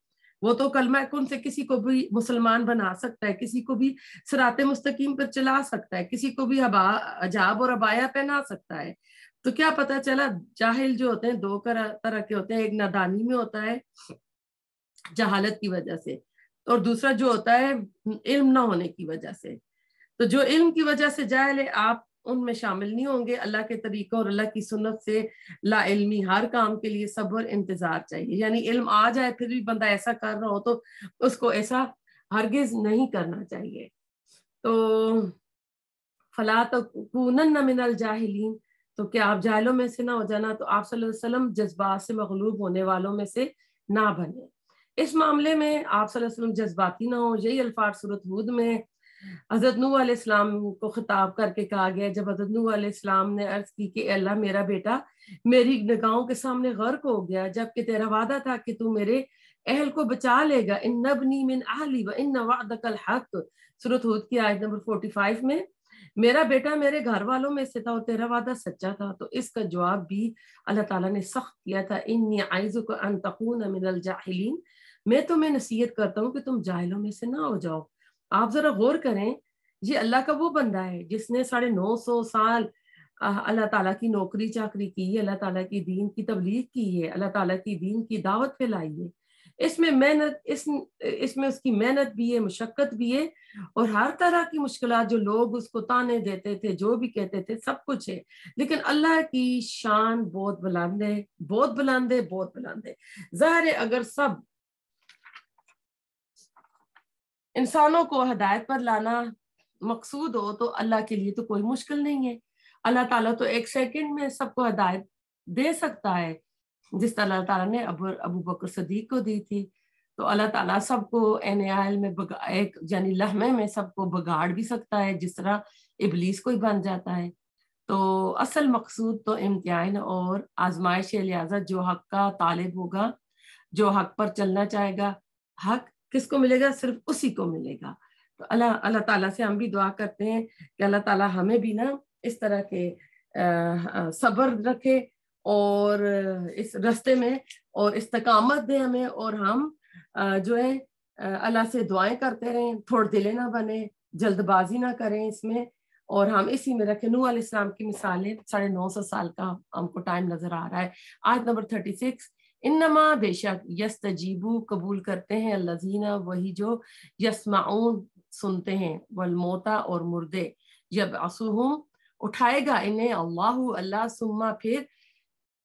A: وہ تو کلمہ کن سے کسی کو بھی مسلمان بنا سکتا ہے، کسی کو بھی صراط مستقیم پر چلا سکتا ہے، کسی کو بھی حجاب اور عبایا پہنا سکتا ہے. تو کیا پتا چلا، جاہل جو ہوتے ہیں دو طرح کے ہوتے ہیں، ایک نادانی میں ہوتا ہے جہالت کی وجہ سے، اور دوسرا جو ہوتا ہے علم نہ ہونے کی وجہ سے. تو جو علم کی وجہ سے جاہل ہے آپ ان میں شامل نہیں ہوں گے. اللہ کے طریقوں اور اللہ کی سنت سے لا علمی، ہر کام کے لیے صبر انتظار چاہیے. یعنی علم آ جائے پھر بھی بندہ ایسا کر رہا ہو تو اس کو ایسا ہرگز نہیں کرنا چاہیے. تو فلا تکونن من الجاہلین، تو کیا آپ جاہلوں میں سے نہ ہو جانا. تو آپ صلی اللہ علیہ وسلم جذبات سے مغلوب ہونے والوں میں سے نہ بنے. اس معاملے میں آپ صلی اللہ علیہ وسلم جذباتی نہ ہو. یہی الفاظ سورۃ ہود میں حضرت نوح علیہ السلام کو خطاب کر کے کہا گیا، جب حضرت نوح علیہ السلام نے عرض کی کہ اللہ میرا بیٹا میری نگاہوں کے سامنے غرق ہو گیا، جبکہ تیرا وعدہ تھا کہ تو میرے اہل کو بچا لے گا. ان ابنی من اہلی وان وعدک الحق، سورۃ ہود کی آیت نمبر 45 میں، میرا بیٹا میرے گھر والوں میں سے تھا اور تیرا وعدہ سچا تھا. تو اس کا جواب بھی اللہ تعالیٰ نے سخت کیا تھا، انی اعوذک ان تکون من الجاہلین، میں تمہیں نصیحت کرتا ہوں کہ تم جاہلوں میں سے نہ ہو جاؤ. آپ ذرا غور کریں، یہ اللہ کا وہ بندہ ہے جس نے 950 سال اللہ تعالیٰ کی نوکری چاکری کی ہے، اللہ تعالیٰ کی دین کی تبلیغ کی ہے، اللہ تعالیٰ کی دین کی دعوت پھیلائی ہے. اس میں محنت، اس میں اس کی محنت بھی ہے، مشقت بھی ہے، اور ہر طرح کی مشکلات، جو لوگ اس کو تانے دیتے تھے، جو بھی کہتے تھے، سب کچھ ہے. لیکن اللہ کی شان بہت بلند ہے، بہت بلند ہے، بہت بلند ہے. ظاہر ہے اگر سب انسانوں کو ہدایت پر لانا مقصود ہو تو اللہ کے لیے تو کوئی مشکل نہیں ہے. اللہ تعالیٰ تو ایک سیکنڈ میں سب کو ہدایت دے سکتا ہے، جس طرح اللہ تعالیٰ نے ابو بکر صدیق کو دی تھی. تو اللہ تعالیٰ سب کو عین میں ایک یعنی لمحے میں سب کو بگاڑ بھی سکتا ہے، جس طرح ابلیس کو ہی بن جاتا ہے. تو اصل مقصود تو امتحان اور آزمائش ہے. لہٰذا جو حق کا طالب ہوگا، جو حق پر چلنا چاہے گا، حق کس کو ملے گا؟ صرف اسی کو ملے گا. تو اللہ تعالیٰ سے ہم بھی دعا کرتے ہیں کہ اللہ تعالیٰ ہمیں بھی نا اس طرح کے صبر رکھے اور اس رستے میں اور استقامت دے ہمیں، اور ہم جو ہے اللہ سے دعائیں کرتے رہیں، تھوڑ دلے نہ بنے، جلد بازی نہ کریں اس میں، اور ہم اسی میں رکھیں. نوح علیہ السلام کی مثالیں 950 سال کا ہم کو ٹائم نظر آ رہا ہے. آیت نمبر 36، انما بے شک یستجیبو قبول کرتے ہیں الذین وہی جو یسمعون سنتے ہیں، والموتا اور مردے، یبعثہم اٹھائے گا انہیں اللہ ثم پھر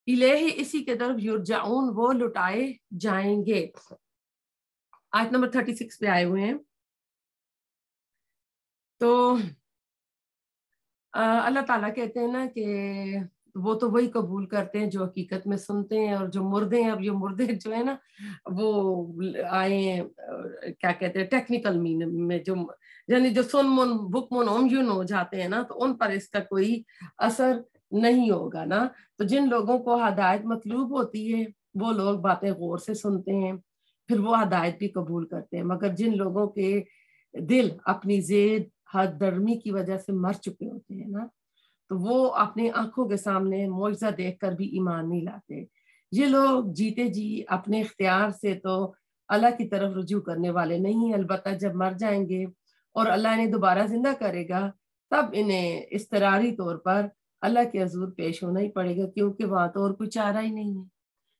A: الیہ اسی کے طرف یرجعون وہ لٹائے جائیں گے. آیت نمبر 36 پہ آئے ہوئے ہیں. تو اللہ تعالیٰ کہتے ہیں نا کہ وہ تو وہی قبول کرتے ہیں جو حقیقت میں سنتے ہیں، اور جو مردے ہیں، اب یہ مردے جو ہے نا وہ آئے ہیں کیا کہتے ہیں ٹیکنیکل مین میں، جو یعنی جو سن من بکمن عمیون ہو جاتے ہیں نا، تو ان پر اس کا کوئی اثر نہیں ہوگا نا. تو جن لوگوں کو ہدایت مطلوب ہوتی ہے وہ لوگ باتیں غور سے سنتے ہیں، پھر وہ ہدایت بھی قبول کرتے ہیں. مگر جن لوگوں کے دل اپنی زید حد درمی کی وجہ سے مر چکے ہوتے ہیں نا، تو وہ اپنی آنکھوں کے سامنے معجزہ دیکھ کر بھی ایمان نہیں لاتے. یہ لوگ جیتے جی اپنے اختیار سے تو اللہ کی طرف رجوع کرنے والے نہیں. البتہ جب مر جائیں گے اور اللہ انہیں دوبارہ زندہ کرے گا، تب انہیں اضطراری طور پر اللہ کے حضور پیش ہونا ہی پڑے گا، کیونکہ وہاں تو اور کوئی چارہ ہی نہیں ہے.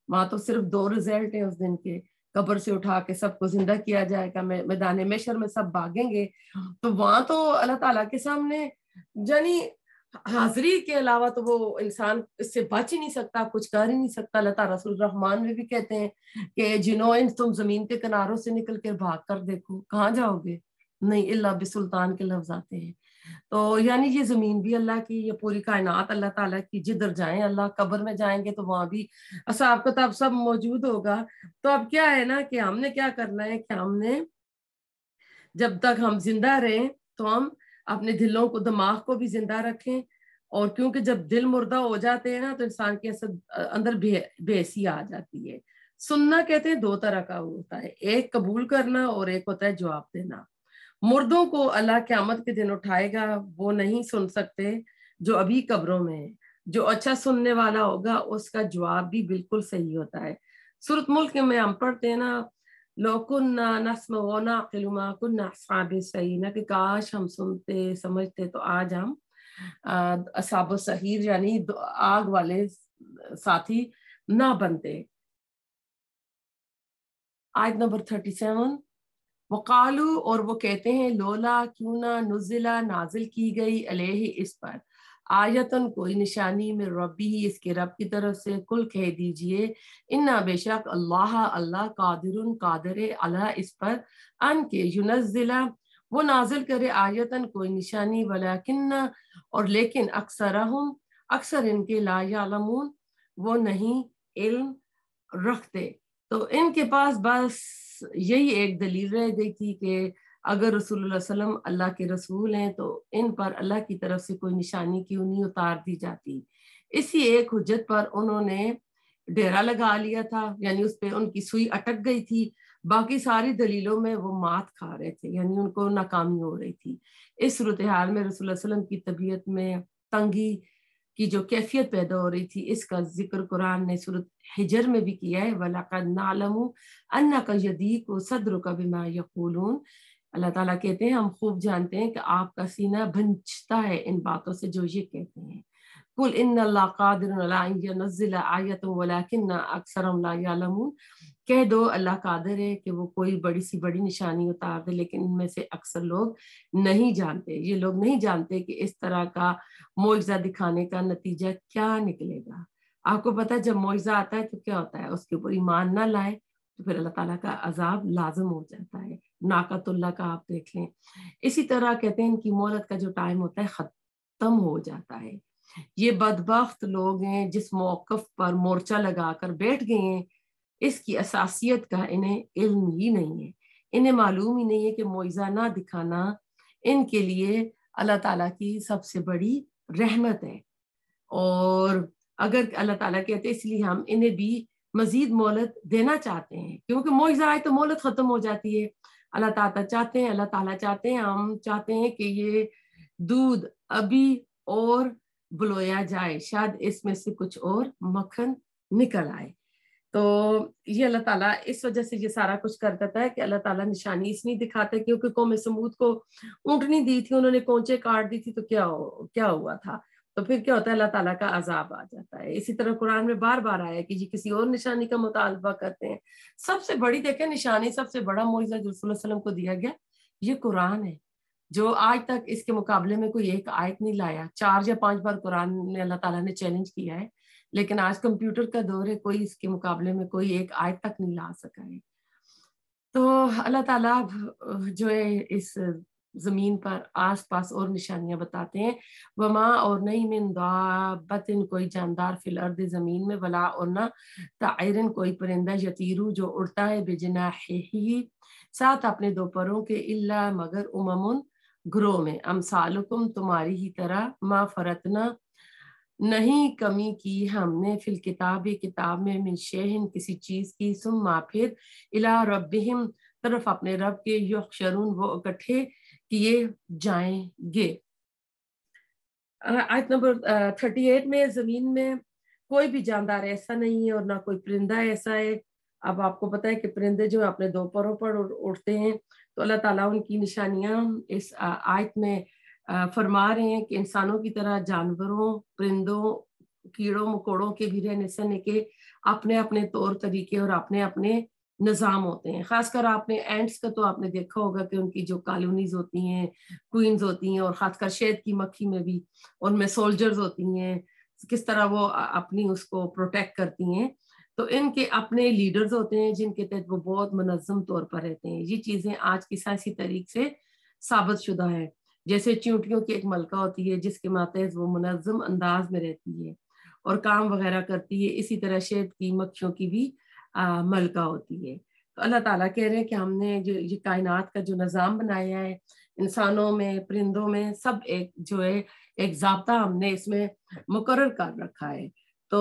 A: وہاں تو صرف 2 رزلٹ ہیں اس دن کے، قبر سے اٹھا کے سب کو زندہ کیا جائے گا، میدان محشر میں سب بھاگیں گے. تو وہاں تو اللہ تعالیٰ کے سامنے یعنی حاضری کے علاوہ تو وہ انسان اس سے بچ ہی نہیں سکتا، کچھ کر ہی نہیں سکتا. اللہ تعالیٰ رسول الرحمان میں بھی کہتے ہیں کہ جنوں تم زمین کے کناروں سے نکل کے بھاگ کر دیکھو، کہاں جاؤ گے؟ نہیں الا بسلطان کے لفظ آتے ہیں. تو یعنی یہ زمین بھی اللہ کی، یہ پوری کائنات اللہ تعالیٰ کی، جدھر جائیں اللہ قبر میں جائیں گے تو وہاں بھی اصحاب کتاب سب موجود ہوگا۔ تو اب کیا ہے نا کہ ہم نے کیا کرنا ہے کہ ہم نے جب تک ہم زندہ رہیں تو ہم اپنے دلوں کو، دماغ کو بھی زندہ رکھیں، اور کیونکہ جب دل مردہ ہو جاتے ہیں نا تو انسان کے اندر بے حسی آ جاتی ہے۔ سننا کہتے ہیں دو طرح کا ہوتا ہے، ایک قبول کرنا اور ایک ہوتا ہے جواب دینا۔ مردوں کو اللہ قیامت کے دن اٹھائے گا، وہ نہیں سن سکتے جو ابھی قبروں میں ہے۔ جو اچھا سننے والا ہوگا اس کا جواب بھی بالکل صحیح ہوتا ہے۔ سورۃ ملک میں ہم پڑھتے ہیں نا، لو کننا نسمع ونعقل ما کننا اصحاب السعیر، کہ کاش ہم سنتے سمجھتے تو آج ہم اصحاب السعیر یعنی آگ والے ساتھی نہ بنتے۔ آیت نمبر 37، وقالو، اور وہ کہتے ہیں، لولا کیوں نہ نزلہ نازل کی گئی علیہ اس پر، آیتن کوئی نشانی میں ربی اس کے رب کی طرف سے، کل کہہ دیجئے انا بے شک اللہ قادر قادر علی اس پر، ان کے ینزلہ وہ نازل کرے، آیتن کوئی نشانی، ولیکن اور لیکن اکثرہم اکثر ان کے لا یعلمون وہ نہیں علم رکھتے۔ تو ان کے پاس بس یہی ایک دلیل رہ گئی تھی کہ اگر رسول اللہ صلی اللہ علیہ وسلم اللہ کے رسول ہیں تو ان پر اللہ کی طرف سے کوئی نشانی کیوں نہیں اتار دی جاتی۔ اسی ایک حجت پر انہوں نے ڈیرا لگا لیا تھا، یعنی اس پہ ان کی سوئی اٹک گئی تھی، باقی ساری دلیلوں میں وہ مات کھا رہے تھے، یعنی ان کو ناکامی ہو رہی تھی۔ اس صورتحال میں رسول اللہ صلی اللہ علیہ وسلم کی طبیعت میں تنگی کی جو کیفیت پیدا ہو رہی تھی، اس کا ذکر قرآن نے سورۃ حجر میں بھی کیا ہے، وَلَقَدْ نَعْلَمُ أَنَّكَ يَضِيقُ صَدْرُكَ بِمَا يَقُولُونَ۔ اللہ تعالیٰ کہتے ہیں ہم خوب جانتے ہیں کہ آپ کا سینہ بھنجتا ہے ان باتوں سے جو یہ کہتے ہیں۔ قُلْ إِنَّ اللَّهَ قَادِرٌ عَلَىٰ أَن يُنَزِّلَ آیَةً وَلَٰكِنَّ أَكْثَرَهُمْ لَا يَعْلَمُونَ، کہہ دو اللہ قادر ہے کہ وہ کوئی بڑی سی بڑی نشانی اتار دے، لیکن ان میں سے اکثر لوگ نہیں جانتے۔ یہ لوگ نہیں جانتے کہ اس طرح کا معجزہ دکھانے کا نتیجہ کیا نکلے گا۔ آپ کو پتہ ہے جب معجزہ آتا ہے تو کیا ہوتا ہے، اس کے اوپر ایمان نہ لائے تو پھر اللہ تعالیٰ کا عذاب لازم ہو جاتا ہے۔ ناقۃ اللہ کا آپ دیکھ لیں۔ اسی طرح کہتے ہیں ان کی مہلت کا جو ٹائم ہوتا ہے ختم ہو جاتا ہے۔ یہ بدبخت لوگ ہیں جس موقف پر مورچہ لگا کر بیٹھ گئے ہیں، اس کی اساسیت کا انہیں علم ہی نہیں ہے، انہیں معلوم ہی نہیں ہے کہ معجزہ نہ دکھانا ان کے لیے اللہ تعالیٰ کی سب سے بڑی رحمت ہے۔ اور اگر اللہ تعالیٰ کہتے اس لیے ہم انہیں بھی مزید مہلت دینا چاہتے ہیں، کیونکہ معجزہ آئے تو مہلت ختم ہو جاتی ہے۔ اللہ تعالیٰ چاہتے ہیں ہم چاہتے ہیں کہ یہ دودھ ابھی اور بلویا جائے، شاید اس میں سے کچھ اور مکھن نکل آئے۔ تو یہ اللہ تعالیٰ اس وجہ سے یہ سارا کچھ کر دیتا ہے کہ اللہ تعالیٰ نشانی اس نہیں دکھاتے، کیونکہ قوم سمود کو اونٹنی دی تھی، انہوں نے کونچے کاٹ دی تھی تو کیا ہوا تھا، تو پھر کیا ہوتا ہے اللہ تعالیٰ کا عذاب آ جاتا ہے۔ اسی طرح قرآن میں بار بار آیا کہ جی کسی اور نشانی کا مطالبہ کرتے ہیں۔ سب سے بڑی دیکھیں نشانی، سب سے بڑا معجزہ جو رسول اللہ صلی اللہ علیہ وسلم کو دیا گیا یہ قرآن ہے، جو آج تک اس کے مقابلے میں کوئی ایک آیت نہیں لایا۔ 4 یا 5 بار قرآن نے اللہ تعالیٰ نے چیلنج کیا ہے، لیکن آج کمپیوٹر کا دور ہے، کوئی اس کے مقابلے میں کوئی ایک آیت تک نہیں لا سکا ہے۔ تو اللہ تعالیٰ جو ہے اس زمین پر آس پاس اور نشانیاں بتاتے ہیں، وما اور نہیں من دابت کوئی جاندار فی الارض زمین میں، ولا اور نہ طائرن کوئی پرندہ یطیرو جو اڑتا ہے بجناحہ ساتھ اپنے 2 پروں کے، الا مگر امم گروہ میں، امثالکم تمہاری ہی طرح، ما فرتنا نہیں کمی کی ہم نے فی الکتاب کتاب میں، من شیء کسی چیز کی، ثم پھر الی ربہم طرف اپنے رب کے، یحشرون وہ اکٹھے کیے جائیں گے۔ آیت نمبر 38 میں زمین میں کوئی بھی جاندار ایسا نہیں ہے اور نہ کوئی پرندہ ایسا ہے۔ اب آپ کو پتہ ہے کہ پرندے جو اپنے 2 پروں پر اڑتے ہیں، تو اللہ تعالیٰ ان کی نشانیاں اس آیت میں فرما رہے ہیں کہ انسانوں کی طرح جانوروں، پرندوں، کیڑوں مکوڑوں کے بھی رہنے سہنے کے اپنے اپنے طور طریقے اور اپنے اپنے نظام ہوتے ہیں۔ خاص کر آپ نے اینٹس کا تو آپ نے دیکھا ہوگا کہ ان کی جو کالونیز ہوتی ہیں، کوئنز ہوتی ہیں، اور خاص کر شہد کی مکھی میں بھی ان میں سولجرز ہوتی ہیں، کس طرح وہ اپنی اس کو پروٹیکٹ کرتی ہیں۔ تو ان کے اپنے لیڈرز ہوتے ہیں جن کے تحت وہ بہت منظم طور پر رہتے ہیں۔ یہ چیزیں آج کی سائنسی طریق سے ثابت شدہ ہے۔ جیسے چیونٹیوں کی ایک ملکہ ہوتی ہے جس کے ماتحت وہ منظم انداز میں رہتی ہے اور کام وغیرہ کرتی ہے، اسی طرح شہد کی مکھیوں کی بھی ملکہ ہوتی ہے۔ تو اللہ تعالیٰ کہہ رہے ہیں کہ ہم نے جو یہ کائنات کا جو نظام بنایا ہے، انسانوں میں، پرندوں میں، سب ایک جو ہے ایک ضابطہ ہم نے اس میں مقرر کر رکھا ہے۔ تو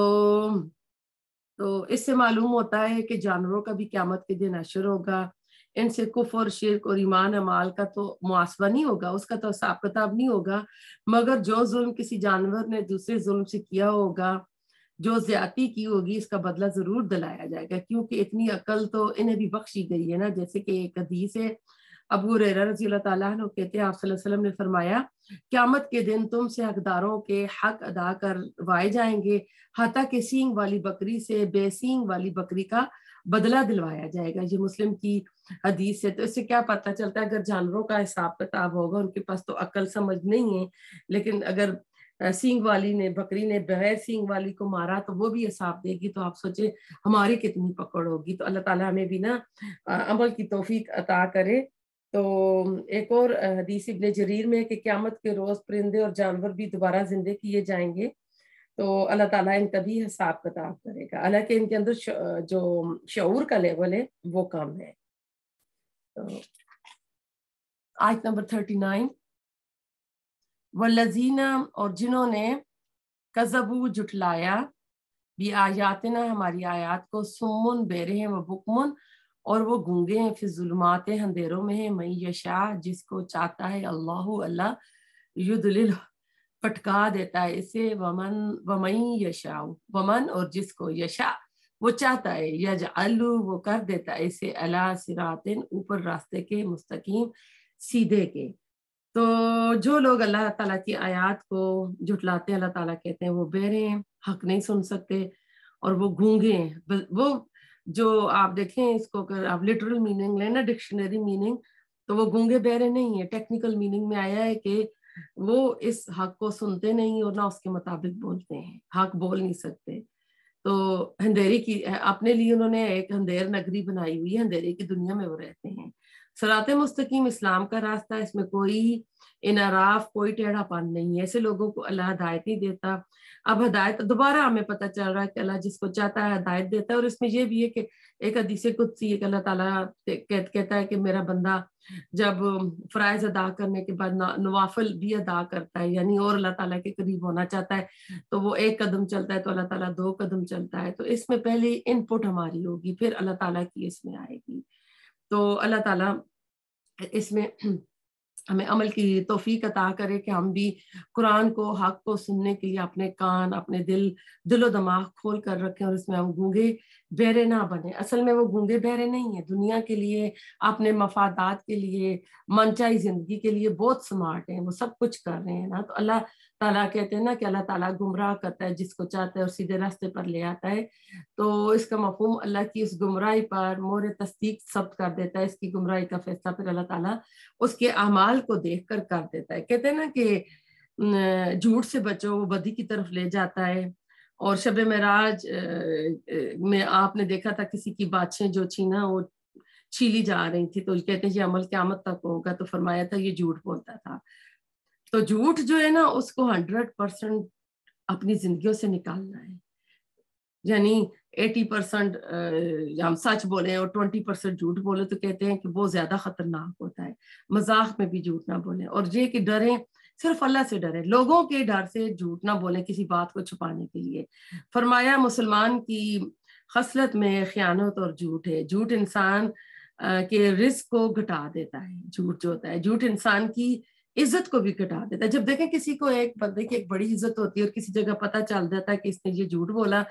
A: اس سے معلوم ہوتا ہے کہ جانوروں کا بھی قیامت کے دن حشر ہوگا، ان سے کفر، شرک اور ایمان اعمال کا تو محاسبہ نہیں ہوگا، اس کا تو حساب کتاب نہیں ہوگا، مگر جو ظلم کسی جانور نے دوسرے ظلم سے کیا ہوگا، جو زیادتی کی ہوگی، اس کا بدلہ ضرور دلایا جائے گا، کیونکہ اتنی عقل تو انہیں بھی بخشی گئی ہے نا۔ جیسے کہ ایک حدیث ہے، ابو ہریرہ رضی اللہ تعالیٰ عنہ کہتے ہیں آپ صلی اللہ علیہ وسلم نے فرمایا قیامت کے دن تم سے حقداروں کے حق ادا کروائے جائیں گے، حتیٰ کہ سینگ والی بکری سے بے سینگ والی بکری کا بدلہ دلوایا جائے گا۔ یہ مسلم کی حدیث ہے۔ تو اس سے کیا پتہ چلتا ہے، اگر جانوروں کا حساب کتاب ہوگا، ان کے پاس تو عقل سمجھ نہیں ہے، لیکن اگر سینگ والی نے، بکری نے بغیر سینگ والی کو مارا تو وہ بھی حساب دے گی، تو آپ سوچیں ہماری کتنی پکڑ ہوگی۔ تو اللہ تعالیٰ ہمیں بھی نا عمل کی توفیق عطا کرے۔ تو ایک اور حدیث ابن جریر میں کہ قیامت کے روز پرندے اور جانور بھی دوبارہ زندے کیے جائیں گے، تو اللہ تعالیٰ ان کا بھی حساب کتاب کرے گا، حالانکہ ان کے اندر جو شعور کا لیول ہے وہ کم ہے۔ آیت نمبر 39، والذین، اور جنہوں نے کذبوا، جھٹلایا، بھی آیاتنا، ہماری آیات کو، سمن، بہرے ہیں، وہ بکمن، اور وہ گونگے ہیں، فی الظلمات، اندھیروں میں ہیں، من یشاء، جس کو چاہتا ہے اللہ یضلل، پھٹکا دیتا ہے اسے، ومن یشاء، ومن، اور جس کو، یشاء وہ چاہتا ہے، یجعل وہ کر دیتا ہے اسے، علی صراط، اوپر راستے کے، مستقیم، سیدھے کے۔ تو جو لوگ اللہ تعالیٰ کی آیات کو جھٹلاتے ہیں، اللہ تعالیٰ کہتے ہیں وہ بہرے ہیں، حق نہیں سن سکتے، اور وہ گونگے ہیں۔ وہ جو آپ دیکھیں اس کو اگر آپ لٹرل میننگ لیں نا، ڈکشنری میننگ، تو وہ گونگے بہرے نہیں ہیں۔ ٹیکنیکل میننگ میں آیا ہے کہ وہ اس حق کو سنتے نہیں اور نہ اس کے مطابق بولتے ہیں، حق بول نہیں سکتے۔ تو اندھیری کی اپنے لیے انہوں نے ایک اندھیر نگری بنائی ہوئی ہے، اندھیرے کی دنیا میں وہ رہتے ہیں۔ صراط مستقیم اسلام کا راستہ، اس میں کوئی انحراف، کوئی ٹیڑھا پن نہیں ہے، ایسے لوگوں کو اللہ ہدایت نہیں دیتا۔ اب ہدایت دوبارہ ہمیں پتہ چل رہا ہے کہ اللہ جس کو چاہتا ہے ہدایت دیتا ہے، اور اس میں یہ بھی ہے کہ ایک حدیث قدسی ہے کہ اللہ تعالیٰ کہتا ہے کہ میرا بندہ جب فرائض ادا کرنے کے بعد نوافل بھی ادا کرتا ہے، یعنی اور اللہ تعالیٰ کے قریب ہونا چاہتا ہے، تو وہ ایک قدم چلتا ہے تو اللہ تعالیٰ 2 قدم چلتا ہے۔ تو اس میں پہلی ان پٹ ہماری ہوگی، پھر اللہ تعالیٰ کی اس میں آئے گی۔ تو اللہ تعالیٰ اس میں ہمیں عمل کی توفیق عطا کرے کہ ہم بھی قرآن کو، حق کو سننے کے لیے اپنے کان، اپنے دل و دماغ کھول کر رکھیں، اور اس میں ہم گونگے بہرے نہ بنے۔ اصل میں وہ گونگے بہرے نہیں ہیں، دنیا کے لیے، اپنے مفادات کے لیے، منچائی زندگی کے لیے بہت سمارٹ ہیں، وہ سب کچھ کر رہے ہیں نا۔ تو اللہ تعالیٰ کہتے ہیں نا کہ اللہ تعالیٰ گمراہ کرتا ہے جس کو چاہتا ہے اور سیدھے راستے پر لے آتا ہے۔ تو اس کا مفہوم اللہ کی اس گمراہی پر مہر تصدیق ثبت کر دیتا ہے، اس کی گمراہی کا فیصلہ پھر اللہ تعالیٰ اس کے اعمال کو دیکھ کر دیتا ہے۔ کہتے ہیں نا کہ جھوٹ سے بچو، وہ بدی کی طرف لے جاتا ہے۔ اور شب معراج میں آپ نے دیکھا تھا کسی کی باتیں جو تھی نا وہ چھیلی جا رہی تھی، تو کہتے ہیں یہ عمل قیامت تک ہوگا، تو فرمایا تھا یہ جھوٹ بولتا تھا۔ تو جھوٹ جو ہے نا اس کو 100% اپنی زندگیوں سے نکالنا ہے، یعنی 80% ہم سچ بولیں اور 20% جھوٹ بولے، تو کہتے ہیں کہ وہ زیادہ خطرناک ہوتا ہے۔ مذاق میں بھی جھوٹ نہ بولیں، اور یہ کہ ڈریں، صرف اللہ سے ڈریں، لوگوں کے ڈر سے جھوٹ نہ بولیں کسی بات کو چھپانے کے لیے۔ فرمایا مسلمان کی خصلت میں خیانت اور جھوٹ ہے، جھوٹ انسان کے رزق کو گھٹا دیتا ہے، جھوٹ جو ہوتا ہے، جھوٹ انسان کی عزت کو بھی گھٹا دیتا ہے۔ جب دیکھیں کسی کو ایک بندے کی ایک بڑی عزت ہوتی ہے اور کسی جگہ پتہ چل جاتا ہے کہ اس نے یہ جھوٹ بولا،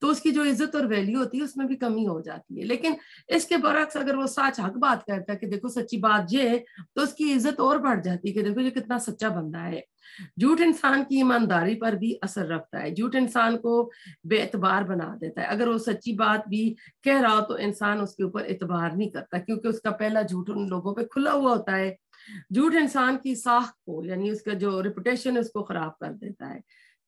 A: تو اس کی جو عزت اور ویلیو ہوتی ہے اس میں بھی کمی ہو جاتی ہے۔ لیکن اس کے برعکس اگر وہ سچ حق بات کرتا ہے کہ دیکھو سچی بات یہ ہے، تو اس کی عزت اور بڑھ جاتی ہے کہ دیکھو یہ کتنا سچا بندہ ہے۔ جھوٹ انسان کی ایمانداری پر بھی اثر رکھتا ہے، جھوٹ انسان کو بے اعتبار بنا دیتا ہے۔ اگر وہ سچی بات بھی کہہ رہا ہو تو انسان اس کے اوپر اعتبار نہیں کرتا، کیونکہ اس کا پہلا جھوٹ ان لوگوں پہ کھلا ہوا ہوتا ہے۔ جھوٹ انسان کی ساکھ کو، یعنی اس کا جو ریپوٹیشن ہے اس کو خراب کر دیتا ہے۔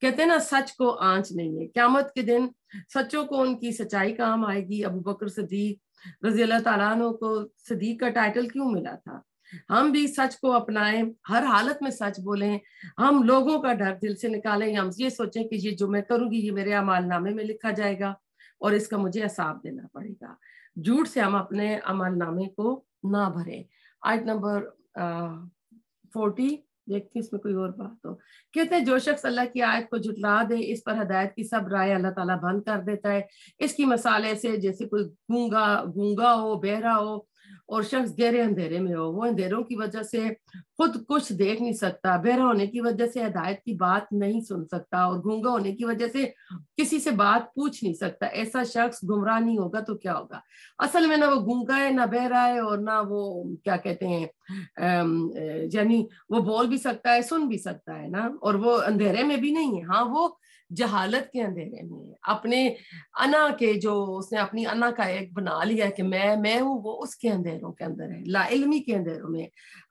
A: کہتے ہیں نا سچ کو آنچ نہیں ہے، قیامت کے دن سچوں کو ان کی سچائی کام آئے گی۔ ابو بکر صدیق رضی اللہ تعالیٰ عنہ کو صدیق کا ٹائٹل کیوں ملا تھا؟ ہم بھی سچ کو اپنائیں، ہر حالت میں سچ بولیں، ہم لوگوں کا ڈر دل سے نکالیں، ہم یہ سوچیں کہ یہ جو میں کروں گی یہ میرے اعمال نامے میں لکھا جائے گا اور اس کا مجھے حساب دینا پڑے گا۔ جھوٹ سے ہم اپنے عمل نامے کو نہ بھریں۔ آیت نمبر 40 دیکھتے اس میں کوئی اور بات ہو، کہتے ہیں جو شخص اللہ کی آیت کو جھٹلا دے اس پر ہدایت کی سب رائے اللہ تعالیٰ بند کر دیتا ہے۔ اس کی مثال ایسے جیسے کوئی گونگا ہو، بہرا ہو اور شخص گہرے اندھیرے میں ہو، وہ اندھیروں کی وجہ سے خود کچھ دیکھ نہیں سکتا، بہرا ہونے کی وجہ سے ہدایت کی بات نہیں سن سکتا اور گونگا ہونے کی وجہ سے کسی سے بات پوچھ نہیں سکتا۔ ایسا شخص گمراہ نہیں ہوگا تو کیا ہوگا؟ اصل میں نہ وہ گونگا ہے، نہ بہرا ہے، اور نہ وہ کیا کہتے ہیں یعنی وہ بول بھی سکتا ہے، سن بھی سکتا ہے نا، اور وہ اندھیرے میں بھی نہیں ہے، ہاں وہ جہالت کے اندھیرے میں، اپنے انا کے جو اس نے اپنی انا کا ایک بنا لیا ہے کہ میں ہوں، وہ اس کے اندھیروں کے اندر ہے، لا علمی کے اندھیروں میں۔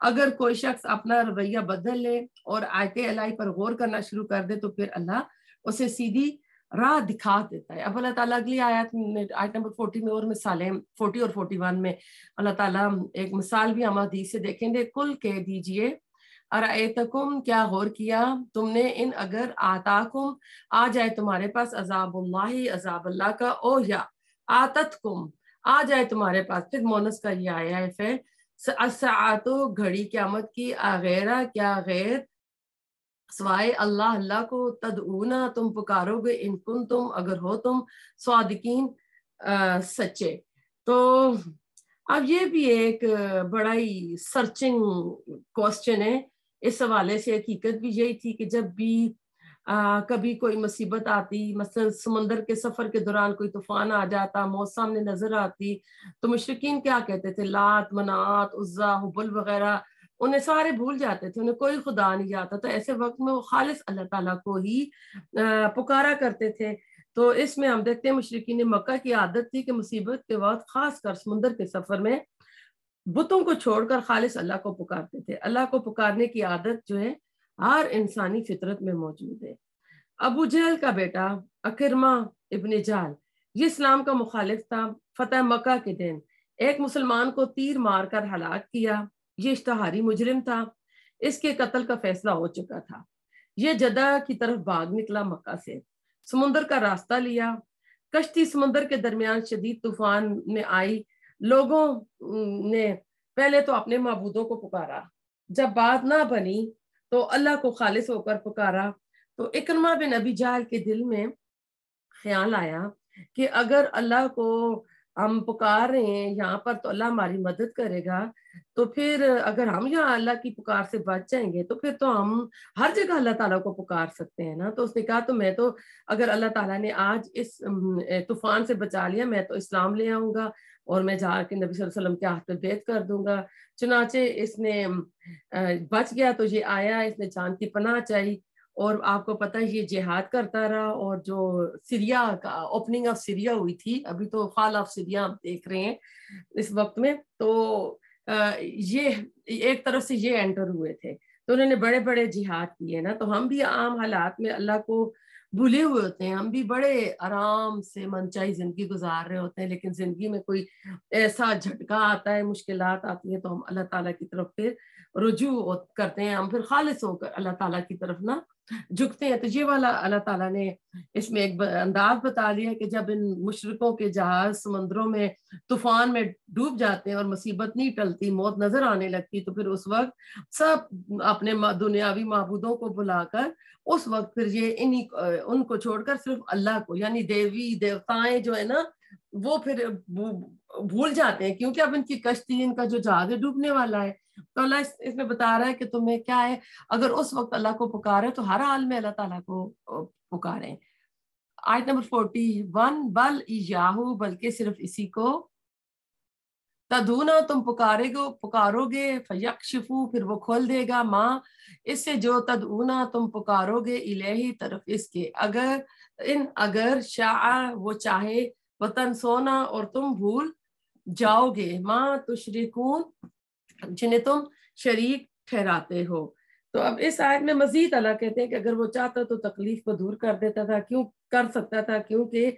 A: اگر کوئی شخص اپنا رویہ بدل لے اور آیت الہی پر غور کرنا شروع کر دے تو پھر اللہ اسے سیدھی راہ دکھا دیتا ہے۔ اب اللہ تعالیٰ اگلی آیت نمبر 40 میں اور مثالیں 40 اور 41 میں اللہ تعالیٰ ایک مثال بھی ہم حدیث سے دیکھیں گے۔ کل کہہ دیجئے ارائیتکم، کیا غور کیا تم نے، ان اگر آتاکم، آ جائے تمہارے پاس، عذاب اللہ، عذاب اللہ کا، او یا آتتکم، آ جائے تمہارے پاس، پھر مونس کا یہ آیا ہے فعل، الساعۃ، گھڑی قیامت کی، آغیرہ، کیا غیر سوائے اللہ کو، تدعونا، تم پکارو گے، ان کن تم، اگر ہو تم، صادقین، سچے۔ تو اب یہ بھی ایک بڑا ہی سرچنگ کوسچن ہے۔ اس حوالے سے حقیقت بھی یہی تھی کہ جب بھی کبھی کوئی مصیبت آتی، مثلا سمندر کے سفر کے دوران کوئی طوفان آ جاتا، موت سامنے نظر آتی، تو مشرکین کیا کہتے تھے؟ لات، منات، عزا، حبل وغیرہ انہیں سارے بھول جاتے تھے، انہیں کوئی خدا نہیں آتا، تو ایسے وقت میں وہ خالص اللہ تعالیٰ کو ہی پکارا کرتے تھے۔ تو اس میں ہم دیکھتے ہیں مشرکین مکہ کی عادت تھی کہ مصیبت کے وقت خاص کر سمندر کے سفر میں بتوں کو چھوڑ کر خالص اللہ کو پکارتے تھے۔ اللہ کو پکارنے کی عادت جو ہے ہر انسانی فطرت میں موجود ہے۔ ابو جہل کا بیٹا اکرمہ ابن جال، یہ اسلام کا مخالف تھا۔ فتح مکہ کے دن ایک مسلمان کو تیر مار کر ہلاک کیا، یہ اشتہاری مجرم تھا، اس کے قتل کا فیصلہ ہو چکا تھا۔ یہ جدہ کی طرف بھاگ نکلا، مکہ سے سمندر کا راستہ لیا، کشتی سمندر کے درمیان شدید طوفان میں آئی۔ لوگوں نے پہلے تو اپنے معبودوں کو پکارا، جب بات نہ بنی تو اللہ کو خالص ہو کر پکارا۔ تو اکرمہ بن ابی جہل کے دل میں خیال آیا کہ اگر اللہ کو ہم پکار رہے ہیں یہاں پر تو اللہ ہماری مدد کرے گا، تو پھر اگر ہم یہاں اللہ کی پکار سے بچ جائیں گے تو پھر تو ہم ہر جگہ اللہ تعالیٰ کو پکار سکتے ہیں نا۔ تو اس نے کہا تو میں تو اگر اللہ تعالیٰ نے آج اس طوفان سے بچا لیا، میں تو اسلام لے آؤں گا اور میں جا کے نبی صلی اللہ علیہ وسلم کے ہاتھ پہ بیعت کر دوں گا۔ چنانچہ اس نے بچ گیا تو یہ آیا، اس نے جان کی پناہ چاہی، اور آپ کو پتہ ہے یہ جہاد کرتا رہا، اور جو سیریا کا اوپننگ آف سیریا ہوئی تھی، ابھی تو فال آف سیریا ہم دیکھ رہے ہیں اس وقت میں، تو یہ ایک طرف سے یہ انٹر ہوئے تھے، تو انہوں نے بڑے بڑے جہاد کیے نا۔ تو ہم بھی عام حالات میں اللہ کو بھولے ہوئے ہوتے ہیں، ہم بھی بڑے آرام سے منچائی زندگی گزار رہے ہوتے ہیں، لیکن زندگی میں کوئی ایسا جھٹکا آتا ہے، مشکلات آتی ہیں، تو ہم اللہ تعالیٰ کی طرف پھر رجوع کرتے ہیں، ہم پھر خالص ہو کر اللہ تعالیٰ کی طرف نہ جھکتے ہیں۔ تو یہ والا اللہ تعالیٰ نے اس میں ایک انداز بتا دیا کہ جب ان مشرکوں کے جہاز سمندروں میں طوفان میں ڈوب جاتے ہیں اور مصیبت نہیں ٹلتی، موت نظر آنے لگتی، تو پھر اس وقت سب اپنے دنیاوی معبودوں کو بلا کر اس وقت پھر یہ ان کو چھوڑ کر صرف اللہ کو، یعنی دیوی دیوتائیں جو ہے نا وہ پھر بھول جاتے ہیں، کیونکہ اب ان کی کشتی، ان کا جو جہاز ہے ڈوبنے والا ہے۔ تو اللہ اس میں بتا رہا ہے کہ تمہیں کیا ہے، اگر اس وقت اللہ کو پکارے تو ہر حال میں اللہ تعالیٰ کو پکاریں۔ آیت نمبر 41، بل ایاہو، بلکہ صرف اسی کو، تدعونا، تم پکارو گے، فیکشفو، پھر وہ کھول دے گا، ماں، اس سے جو تدعونا تم پکارو گے، الہی، طرف اس کے، اگر شاء، وہ چاہے، وطن سونا، اور تم بھول جاؤ گے، ماں تشرکون، جنہیں تم شریک ٹھہراتے ہو۔ تو اب اس آیت میں مزید اللہ کہتے ہیں کہ اگر وہ چاہتا تو تکلیف کو دور کر دیتا تھا، کیوں کر سکتا تھا، کیونکہ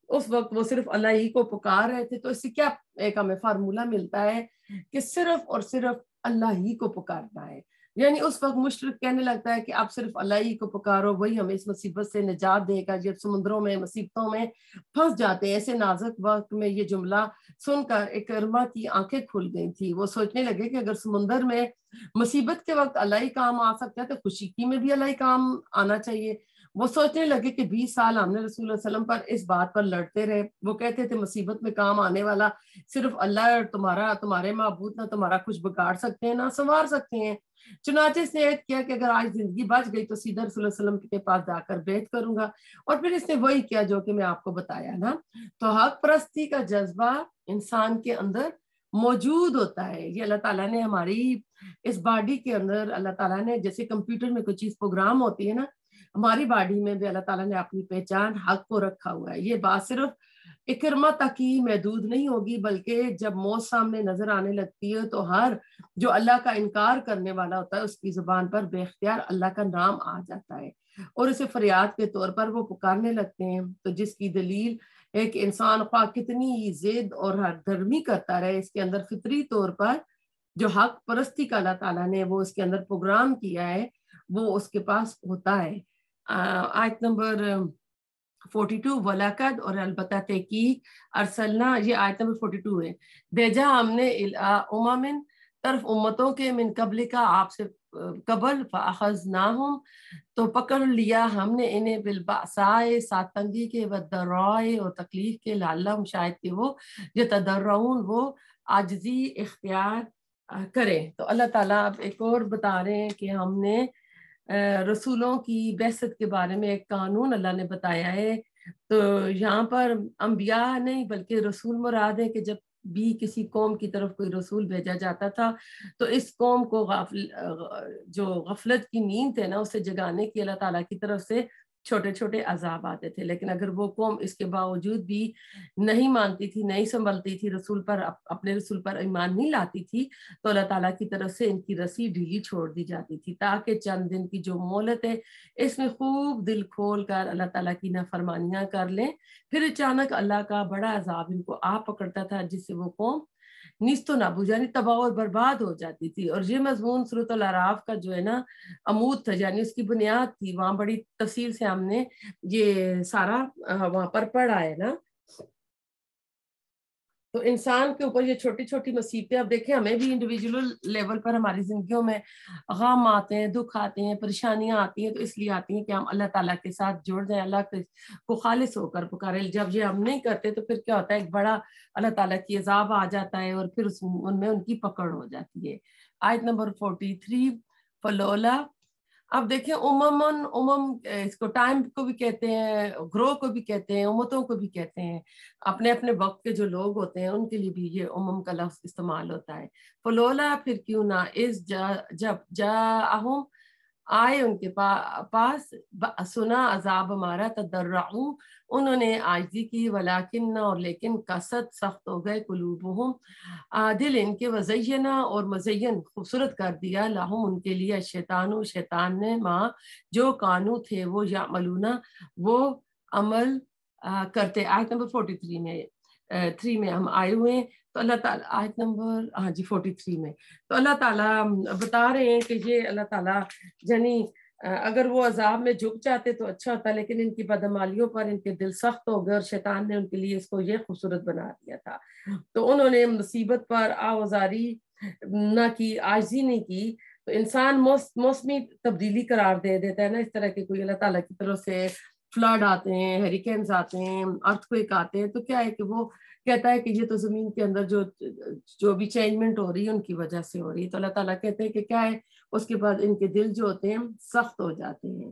A: اس وقت وہ صرف اللہ ہی کو پکار رہے تھے۔ تو اس سے کیا ایک ہمیں فارمولہ ملتا ہے کہ صرف اور صرف اللہ ہی کو پکارنا ہے. یعنی اس وقت مشرک کہنے لگتا ہے کہ آپ صرف اللہ ہی کو پکارو، وہی ہمیں اس مصیبت سے نجات دے گا. جب سمندروں میں مصیبتوں میں پھنس جاتے ہیں ایسے نازک وقت میں، یہ جملہ سن کر اکرمہ کی آنکھیں کھل گئی تھی. وہ سوچنے لگے کہ اگر سمندر میں مصیبت کے وقت اللہ ہی کام آ سکتا ہے تو خوشی کی میں بھی اللہ ہی کام آنا چاہیے. وہ سوچنے لگے کہ 20 سال ہم نے رسول اللہ علیہ وسلم پر اس بات پر لڑتے رہے. وہ کہتے تھے مصیبت میں کام آنے والا صرف اللہ اور تمہارے معبود نہ تمہارا کچھ بگاڑ سکتے ہیں نہ سنوار سکتے ہیں. چنانچہ اس نے عہد کیا کہ اگر آج زندگی بچ گئی تو سیدھا رسول اللہ علیہ وسلم کے پاس جا کر بیعت کروں گا. اور پھر اس نے وہی کیا جو کہ میں آپ کو بتایا نا. تو حق پرستی کا جذبہ انسان کے اندر موجود ہوتا ہے. یہ اللہ تعالیٰ نے ہماری اس باڈی کے اندر، اللہ تعالیٰ نے جیسے کمپیوٹر میں کوئی چیز پروگرام ہوتی ہے نا، ہماری باڈی میں بھی اللہ تعالیٰ نے اپنی پہچان حق کو رکھا ہوا ہے. یہ بات صرف اکرمہ تک ہی محدود نہیں ہوگی، بلکہ جب موت سامنے نظر آنے لگتی ہے تو ہر جو اللہ کا انکار کرنے والا ہوتا ہے اس کی زبان پر بے اختیار اللہ کا نام آ جاتا ہے اور اسے فریاد کے طور پر وہ پکارنے لگتے ہیں. تو جس کی دلیل ہے کہ انسان خواہ کتنی ضد اور ہر درمی کرتا رہے، اس کے اندر فطری طور پر جو حق پرستی کا اللہ تعالیٰ نے وہ اس کے اندر پروگرام کیا ہے وہ اس کے پاس ہوتا ہے. آیت نمبر 42 ولاقد اور البتہ تحقیق ارسلنا، یہ آیت نمبر 42 ہے، بھیجا ہم نے اممن طرف امتوں کے من قبل کا آپ سے قبل فاخذناہم تو پکڑ لیا ہم نے انہیں بالبأساء ساتھ تنگی کے والضراء اور تکلیف کے لعلہم شاید کہ وہ یتضرعون وہ عاجزی اختیار کریں. تو اللہ تعالیٰ اب ایک اور بتا رہے ہیں کہ ہم نے رسولوں کی بعثت کے بارے میں ایک قانون اللہ نے بتایا ہے. تو یہاں پر انبیاء نہیں بلکہ رسول مراد ہے کہ جب بھی کسی قوم کی طرف کوئی رسول بھیجا جاتا تھا تو اس قوم کو جو غفلت کی نیند ہے نا اسے جگانے کی اللہ تعالیٰ کی طرف سے چھوٹے چھوٹے عذاب آتے تھے. لیکن اگر وہ قوم اس کے باوجود بھی نہیں مانتی تھی، نہیں سنبھلتی تھی، رسول پر اپنے رسول پر ایمان نہیں لاتی تھی تو اللہ تعالیٰ کی طرف سے ان کی رسی ڈھیلی چھوڑ دی جاتی تھی تاکہ چند دن کی جو مہلت ہے اس میں خوب دل کھول کر اللہ تعالیٰ کی نافرمانیاں کر لیں. پھر اچانک اللہ کا بڑا عذاب ان کو آ پکڑتا تھا جس سے وہ قوم نیست و نابود یعنی تباہ اور برباد ہو جاتی تھی. اور یہ مضمون سورۃ الاعراف کا جو ہے نا عمود تھا، یعنی اس کی بنیاد تھی. وہاں بڑی تفصیل سے ہم نے یہ سارا وہاں پر پڑھا ہے نا. تو انسان کے اوپر یہ چھوٹی چھوٹی مصیبتیں، اب دیکھیں ہمیں بھی انڈیویجول لیول پر ہماری زندگیوں میں غم آتے ہیں، دکھ آتے ہیں، پریشانیاں آتی ہیں، تو اس لیے آتی ہیں کہ ہم اللہ تعالیٰ کے ساتھ جڑ جائیں، اللہ کو خالص ہو کر پکاریں. جب یہ ہم نہیں کرتے تو پھر کیا ہوتا ہے، ایک بڑا اللہ تعالیٰ کی عذاب آ جاتا ہے اور پھر ان میں ان کی پکڑ ہو جاتی ہے. آیت نمبر 43 فلولا. اب دیکھیں اس کو ٹائم کو بھی کہتے ہیں، گروہ کو بھی کہتے ہیں، امتوں کو بھی کہتے ہیں. اپنے اپنے وقت کے جو لوگ ہوتے ہیں ان کے لیے بھی یہ کا لفظ استعمال ہوتا ہے. فلولا پھر کیوں نہ جب جاءہم آئے ان کے پاس سنا عذاب ہمارا تضرعوا انہوں نے عاجزی کی، ولیکن اور لیکن کست سخت ہو گئے، قلوبہم دل ان کے، وزینہ اور مزین خوبصورت کر دیا، لہم ان کے لیے، شیطان نے ماں جو کانو تھے وہ یعملون وہ عمل کرتے. آیت نمبر 43 میں 3 میں ہم آئے ہوئے ہیں. تو اللہ تعالیٰ آیت نمبر 43 میں تو اللہ تعالیٰ بتا رہے ہیں کہ یہ اللہ تعالیٰ یعنی اگر وہ عذاب میں جھک جاتے تو اچھا ہوتا، لیکن ان کی بدعمالیوں پر ان کے دل سخت ہو گئے اور شیطان نے ان کے لیے اس کو یہ خوبصورت بنا دیا تھا. تو انہوں نے مصیبت پر آوازاری نہ کی، عاجزی نہیں کی. تو انسان موسمی تبدیلی قرار دے دیتا ہے نا، اس طرح کے کوئی اللہ تعالیٰ کی طرف سے فلڈ آتے ہیں، ہیریکینز آتے ہیں، ارتھکویک آتے ہیں، تو کیا ہے کہ وہ کہتا ہے کہ یہ تو زمین کے اندر جو بھی چینجمنٹ ہو رہی ہے ان کی وجہ سے ہو رہی ہے. تو اللہ تعالیٰ کہتے ہیں کہ کیا ہے، اس کے بعد ان کے دل جو ہوتے ہیں سخت ہو جاتے ہیں.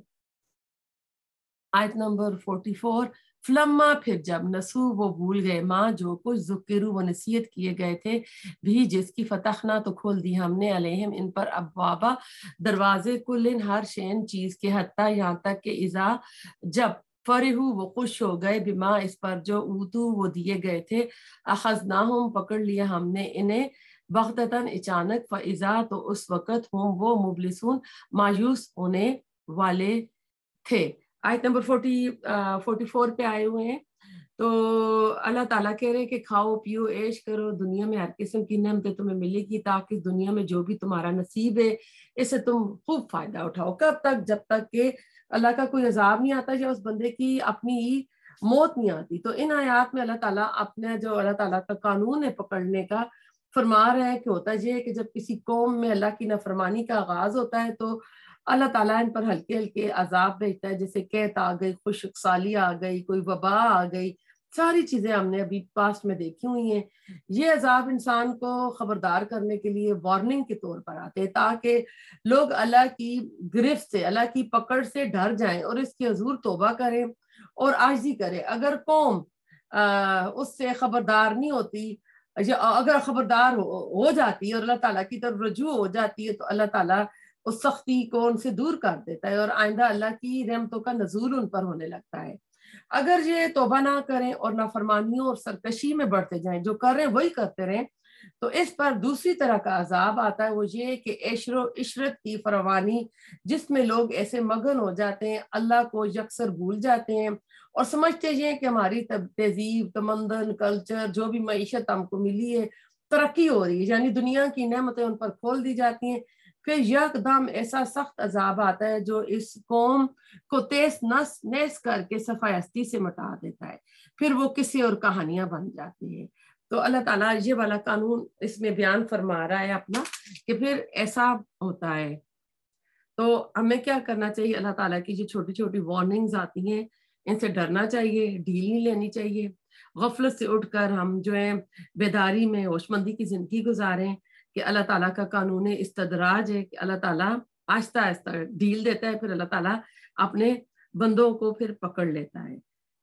A: آیت نمبر 44 فلما پھر جب نسو وہ بھول گئے، ماں جو کچھ ذکروا وہ نصیحت کیے گئے تھے بھی جس کی فتحنا تو کھول دی ہم نے علیہم ان پر ابوابا دروازے کلن ہر شین چیز کے، حتیٰ یہاں تک کہ اذا جب فرحو وہ خوش ہو گئے، بما اس پر جو اوتو وہ دیے گئے تھے، اخذناہم پکڑ لیا ہم نے انہیں، بغتتاً اچانک، فاذا تو اس وقت ہم وہ مبلسون مایوس ہونے والے تھے. آیت نمبر 44 پہ آئے ہوئے ہیں. تو اللہ تعالیٰ کہہ رہے ہیں کہ کھاؤ پیو عیش کرو، دنیا میں ہر قسم کی نعمتیں تمہیں ملے گی، تاکہ اس دنیا میں جو بھی تمہارا نصیب ہے اس سے تم خوب فائدہ اٹھاؤ۔ کب تک؟ جب تک کہ اللہ کا کوئی عذاب نہیں آتا یا اس بندے کی اپنی موت نہیں آتی۔ تو ان آیات میں اللہ تعالیٰ اپنے جو اللہ تعالیٰ کا قانون ہے پکڑنے کا فرما رہا ہے کہ ہوتا یہ ہے کہ جب کسی قوم میں اللہ کی نافرمانی کا آغاز ہوتا ہے تو اللہ تعالیٰ ان پر ہلکے ہلکے عذاب بھیجتا ہے، جیسے قحط آ گئی، خشک سالی آ گئی، کوئی وبا آ گئی، ساری چیزیں ہم نے ابھی پاسٹ میں دیکھی ہوئی ہیں۔ یہ عذاب انسان کو خبردار کرنے کے لیے وارننگ کے طور پر آتے ہیں، تاکہ لوگ اللہ کی گرفت سے، اللہ کی پکڑ سے ڈر جائیں اور اس کے حضور توبہ کریں اور عاجزی کریں۔ اگر قوم اس سے خبردار نہیں ہوتی، اگر خبردار ہو جاتی ہے اور اللہ تعالیٰ کی طرف رجوع ہو جاتی ہے تو اللہ تعالیٰ اس سختی کو ان سے دور کر دیتا ہے اور آئندہ اللہ کی رحمتوں کا نزول ان پر ہونے لگتا ہے۔ اگر یہ توبہ نہ کریں اور نافرمانیوں اور سرکشی میں بڑھتے جائیں، جو کر رہے ہیں وہی کرتے رہیں، تو اس پر دوسری طرح کا عذاب آتا ہے، وہ یہ کہ عشر و عشرت کی فراوانی، جس میں لوگ ایسے مگن ہو جاتے ہیں، اللہ کو یکسر بھول جاتے ہیں اور سمجھتے ہیں کہ ہماری تہذیب، تمدن، کلچر، جو بھی معیشت ہم کو ملی ہے ترقی ہو رہی ہے، یعنی دنیا کی نعمتیں ان پر کھول دی جاتی ہیں۔ پھر یکدم ایسا سخت عذاب آتا ہے جو اس قوم کو تیز نیس کر کے صفحہ ہستی سے مٹا دیتا ہے، پھر وہ کسی اور کہانیاں بن جاتی ہیں۔ تو اللہ تعالیٰ یہ والا قانون اس میں بیان فرما رہا ہے اپنا کہ پھر ایسا ہوتا ہے۔ تو ہمیں کیا کرنا چاہیے؟ اللہ تعالیٰ کی جو چھوٹی چھوٹی وارننگز آتی ہیں ان سے ڈرنا چاہیے، ڈھیل نہیں لینی چاہیے، غفلت سے اٹھ کر ہم جو ہے بیداری میں ہوش مندی کی زندگی گزاریں کہ اللہ تعالیٰ کا قانون استدراج ہے کہ اللہ تعالیٰ آہستہ آہستہ ڈھیل دیتا ہے، پھر اللہ تعالیٰ اپنے بندوں کو پھر پکڑ لیتا ہے۔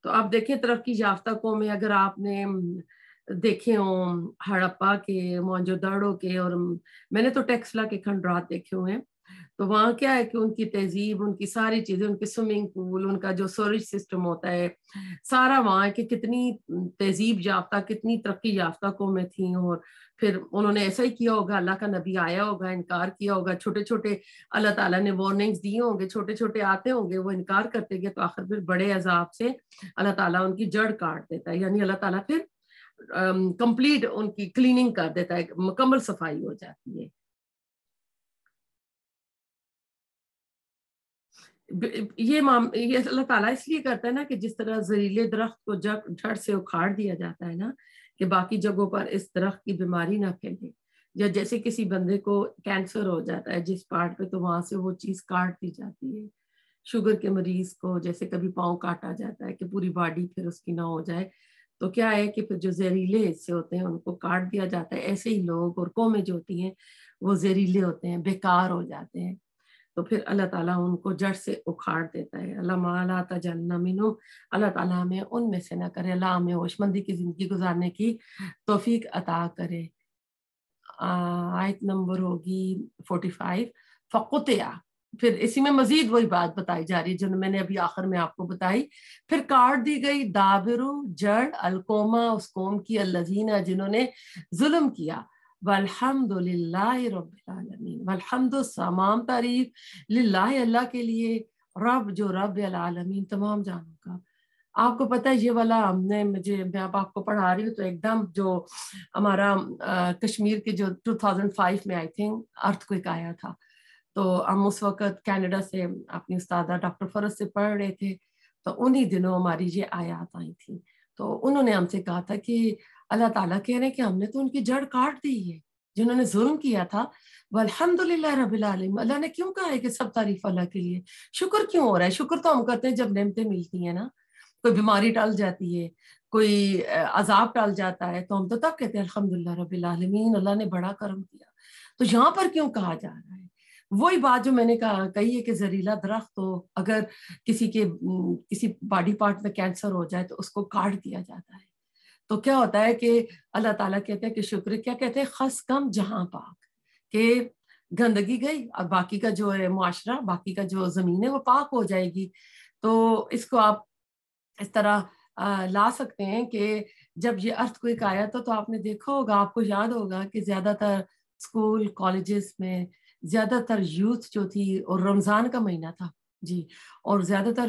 A: تو آپ دیکھیں ترقی یافتہ قومیں، اگر آپ نے دیکھے ہوں ہڑپا کے، موہنجو دڑو کے، اور میں نے تو ٹیکسلا کے کھنڈرات دیکھے ہوئے ہیں، تو وہاں کیا ہے کہ ان کی تہذیب، ان کی ساری چیزیں، ان کے سوئمنگ پول، ان کا جو سورج سسٹم ہوتا ہے سارا وہاں ہے کہ کتنی تہذیب یافتہ، کتنی ترقی یافتہ قومیں تھیں، اور پھر انہوں نے ایسا ہی کیا ہوگا، اللہ کا نبی آیا ہوگا، انکار کیا ہوگا، چھوٹے چھوٹے اللہ تعالیٰ نے وارننگز دیے ہوں گے، چھوٹے چھوٹے آتے ہوں گے، وہ انکار کرتے گئے تو آخر پھر بڑے عذاب سے اللہ تعالیٰ ان کی جڑ کاٹ دیتا ہے، یعنی اللہ تعالیٰ پھر کمپلیٹ ان کی کلیننگ کر دیتا ہے، مکمل صفائی ہو جاتی ہے۔ یہ اللہ تعالیٰ اس لیے کرتا ہے نا کہ جس طرح زہریلے درخت کو جڑ سے اکھاڑ دیا جاتا ہے نا کہ باقی جگہوں پر اس درخت کی بیماری نہ پھیلے، یا جیسے کسی بندے کو کینسر ہو جاتا ہے جس پارٹ پہ تو وہاں سے وہ چیز کاٹ دی جاتی ہے، شوگر کے مریض کو جیسے کبھی پاؤں کاٹا جاتا ہے کہ پوری باڈی پھر اس کی نہ ہو جائے، تو کیا ہے کہ پھر جو زہریلے حصے ہوتے ہیں ان کو کاٹ دیا جاتا ہے۔ ایسے ہی لوگ اور قومیں جو ہوتی ہیں وہ زہریلے ہوتے ہیں، بیکار ہو جاتے ہیں، تو پھر اللہ تعالیٰ ان کو جڑ سے اکھاڑ دیتا ہے۔ اللہ تجعلنا منہم، اللہ تعالیٰ ہمیں ان میں سے نہ کرے، اللہ ہمیں ہوش مندی کی زندگی گزارنے کی توفیق عطا کرے۔ آیت نمبر ہوگی 45، فقطع، پھر اسی میں مزید وہی بات بتائی جا رہی ہے جو میں نے ابھی آخر میں آپ کو بتائی، پھر کاٹ دی گئی دابرو، جڑ، القوما، اس قوم کی، الذین، جنہوں نے ظلم کیا، والحمد للہ رب العالمین، والحمد، تمام تعریف، للہ، اللہ کے لیے، رب، جو رب العالمین، تمام جہانوں کا۔ آپ کو پتہ ہے یہ والا میں اب آپ کو پڑھا رہی ہوں تو ایک دم جو ہمارا کشمیر کے جو 2005 میں آئی تھنک ارتھ کوئک آیا تھا، تو ہم اس وقت کینیڈا سے اپنی استادہ ڈاکٹر فرز سے پڑھ رہے تھے، تو انہی دنوں ہماری یہ آیات آئی تھیں، تو انہوں نے ہم سے کہا تھا کہ اللہ تعالیٰ کہہ رہے ہیں کہ ہم نے تو ان کی جڑ کاٹ دی ہے جنہوں نے ظلم کیا تھا، والحمدللہ رب العالمین، اللہ نے کیوں کہا ہے کہ سب تعریف اللہ کے لیے؟ شکر کیوں ہو رہا ہے؟ شکر تو ہم کرتے ہیں جب نعمتیں ملتی ہیں نا، کوئی بیماری ٹل جاتی ہے، کوئی عذاب ٹل جاتا ہے، تو ہم تو تب کہتے ہیں الحمدللہ رب العالمین، اللہ نے بڑا کرم کیا۔ تو یہاں پر کیوں کہا جا رہا ہے؟ وہی بات جو میں نے کہی ہے کہ زہریلا درخت ہو، اگر کسی باڈی پارٹ میں کینسر ہو جائے تو اس کو کاٹ دیا جاتا ہے، تو کیا ہوتا ہے کہ اللہ تعالیٰ کہتے ہیں کہ شکر، کیا کہتے ہیں، خس کم جہاں پاک، کہ گندگی گئی اور باقی کا جو ہے معاشرہ، باقی کا جو زمین ہے وہ پاک ہو جائے گی۔ تو اس کو آپ اس طرح لا سکتے ہیں کہ جب یہ ارتھ کوئک آیا تھا تو آپ نے دیکھا ہوگا، آپ کو یاد ہوگا کہ زیادہ تر اسکول کالجز میں زیادہ تر یوتھ جو تھی، اور رمضان کا مہینہ تھا جی، اور زیادہ تر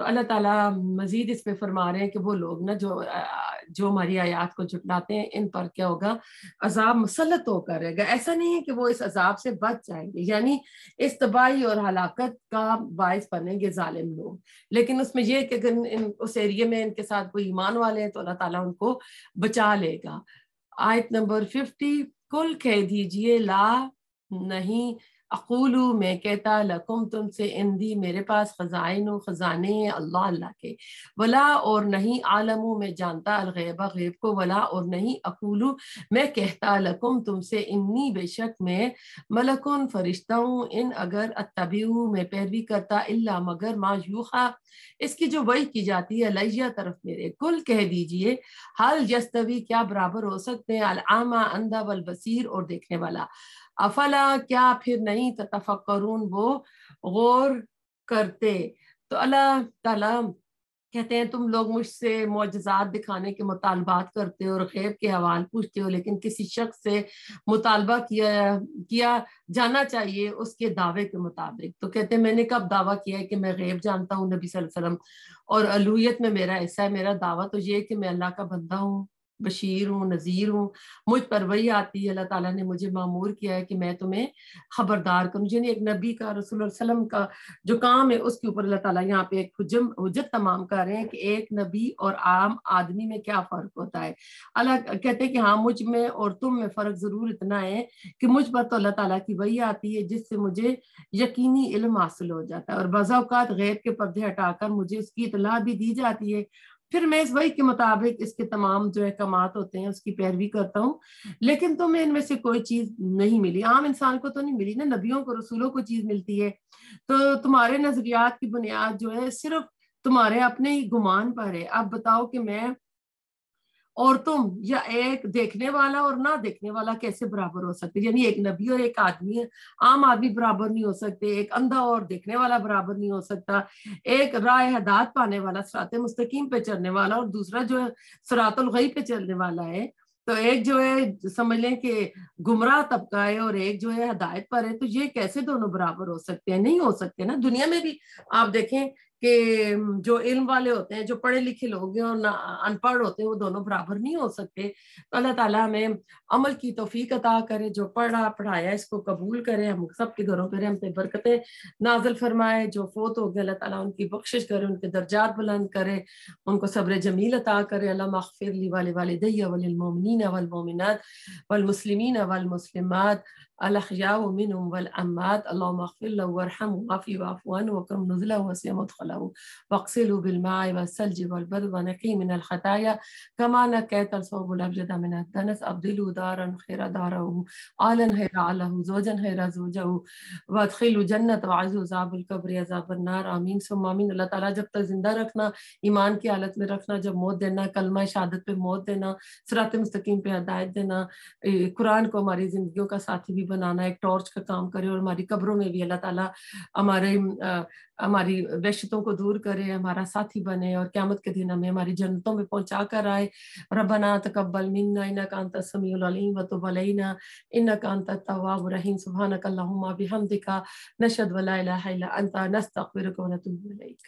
A: تو اللہ تعالیٰ مزید اس پہ فرما رہے ہیں کہ وہ لوگ نا جو ہماری آیات کو جھٹلاتے ہیں ان پر کیا ہوگا، عذاب مسلط ہو کر رہے گا. ایسا نہیں ہے کہ وہ اس عذاب سے بچ جائیں گے، یعنی اس تباہی اور ہلاکت کا باعث بنیں گے ظالم لوگ، لیکن اس میں یہ کہ اگر اس ایریے میں ان کے ساتھ کوئی ایمان والے ہیں تو اللہ تعالیٰ ان کو بچا لے گا. آیت نمبر 50، کل کہہ دیجئے لا نہیں، اقولو میں کہتا، لکم تم سے، اندی میرے پاس، خزائن و خزانے ہیں اللہ کے، ولا اور نہیں، عالمو میں جانتا، الغیبہ غیب کو، ولا اور نہیں، اقولو میں کہتا، لکم تم سے، انی بے شک میں، ملکن فرشتہ ہوں، ان اگر اتبعو میں پیروی کرتا، الا مگر، ما یوحا اس کی جو وحی کی جاتی ہے، الیہ طرف میرے. کل کہہ دیجئے حل یستوی کیا برابر ہو سکتے ہیں، العامہ اندھا، والبصیر اور دیکھنے والا، افلا کیا پھر نہیں، تتفکرون وہ غور کرتے. تو اللہ تعالیٰ کہتے ہیں تم لوگ مجھ سے معجزات دکھانے کے مطالبات کرتے ہو اور غیب کے حوال پوچھتے ہو، لیکن کسی شخص سے مطالبہ کیا جانا چاہیے اس کے دعوے کے مطابق. تو کہتے ہیں میں نے کب دعویٰ کیا ہے کہ میں غیب جانتا ہوں نبی صلی اللہ علیہ وسلم، اور الوہیت میں میرا حصہ ہے. میرا دعویٰ تو یہ ہے کہ میں اللہ کا بندہ ہوں، بشیر ہوں، نذیر ہوں، مجھ پر وحی آتی ہے. اللہ تعالیٰ نے مجھے مامور کیا ہے کہ میں تمہیں خبردار کروں. یعنی ایک نبی کا، رسول اللہ علیہ وسلم کا جو کام ہے اس کے اوپر اللہ تعالیٰ یہاں پہ ایک حجت تمام کر رہے ہیں کہ ایک نبی اور عام آدمی میں کیا فرق ہوتا ہے. اللہ کہتے ہیں کہ ہاں مجھ میں اور تم میں فرق ضرور اتنا ہے کہ مجھ پر تو اللہ تعالیٰ کی وحی آتی ہے جس سے مجھے یقینی علم حاصل ہو جاتا ہے، اور بعض اوقات غیب کے پردے ہٹا کر مجھے اس کی اطلاع بھی دی جاتی ہے، پھر میں اس وحی کے مطابق اس کے تمام جو احکامات ہوتے ہیں اس کی پیروی کرتا ہوں. لیکن تمہیں ان میں سے کوئی چیز نہیں ملی، عام انسان کو تو نہیں ملی نا، نبیوں کو، رسولوں کو چیز ملتی ہے. تو تمہارے نظریات کی بنیاد جو ہے صرف تمہارے اپنے ہی گمان پر ہے. اب بتاؤ کہ میں اور تم، یا ایک دیکھنے والا اور نہ دیکھنے والا کیسے برابر ہو سکتے؟ یعنی ایک نبی اور ایک آدمی، عام آدمی برابر نہیں ہو سکتے، ایک اندھا اور دیکھنے والا برابر نہیں ہو سکتا، ایک راہ ہدایت پانے والا، صراط مستقیم پہ چلنے والا، اور دوسرا جو ہے صراط الغی پہ چلنے والا ہے. تو ایک جو ہے سمجھ لیں کہ گمراہ طبقہ ہے اور ایک جو ہے ہدایت پر ہے، تو یہ کیسے دونوں برابر ہو سکتے ہیں؟ نہیں ہو سکتے نا. دنیا میں بھی آپ دیکھیں کہ جو علم والے ہوتے ہیں، جو پڑھے لکھے لوگ ہیں اور ان پڑھ ہوتے ہیں، وہ دونوں برابر نہیں ہو سکتے. تو اللہ تعالیٰ ہمیں عمل کی توفیق عطا کرے، جو پڑھا پڑھایا اس کو قبول کرے، ہم سب کے گھروں پہ ہم پہ برکتیں نازل فرمائے. جو فوت ہو گئے اللہ تعالیٰ ان کی بخشش کرے، ان کے درجات بلند کرے، ان کو صبر جمیل عطا کرے. اللہم اغفر لی ولوالدی وللمؤمنین والمؤمنات والمسلمین والمسلمات الاحیاء منهم والاموات. اللهم اغفر له وارحمه وعافه واعف عنه واكرم نزله ووسع مدخله واغسله بالماء والثلج والبرد ونقيه من الخطايا كما نقيت الثوب الابيض من الدنس. ابدله دارا خير داره، آلا خير آله، زوجا خير زوجه، وادخلوا جنت وعزو عذاب القبر عذاب النار. آمین ثم آمین. اللہ تعالیٰ جب تک زندہ رکھنا، ایمان کی حالت میں رکھنا، جب موت دینا، کلمہ شہادت پہ موت دینا، صراط مستقیم پہ ہدایت دینا، قرآن کو ہماری زندگیوں کا ساتھی بھی بنانا، ایک ٹارچ کا کام کرے، اور ہماری قبروں میں بھی اللہ تعالیٰ ہماری وحشتوں کو دور کرے، ہمارا ساتھی بنے، اور قیامت کے دن ہمیں ہماری جنتوں میں پہنچا کر آئے. ربنا تقبل منا انک انت السمیع العلیم وتب علینا انک انت التواب الرحیم. سبحانک اللہم بحمدک، نشہد ان لا الہ الا انت، نستغفرک ونتوب الیک.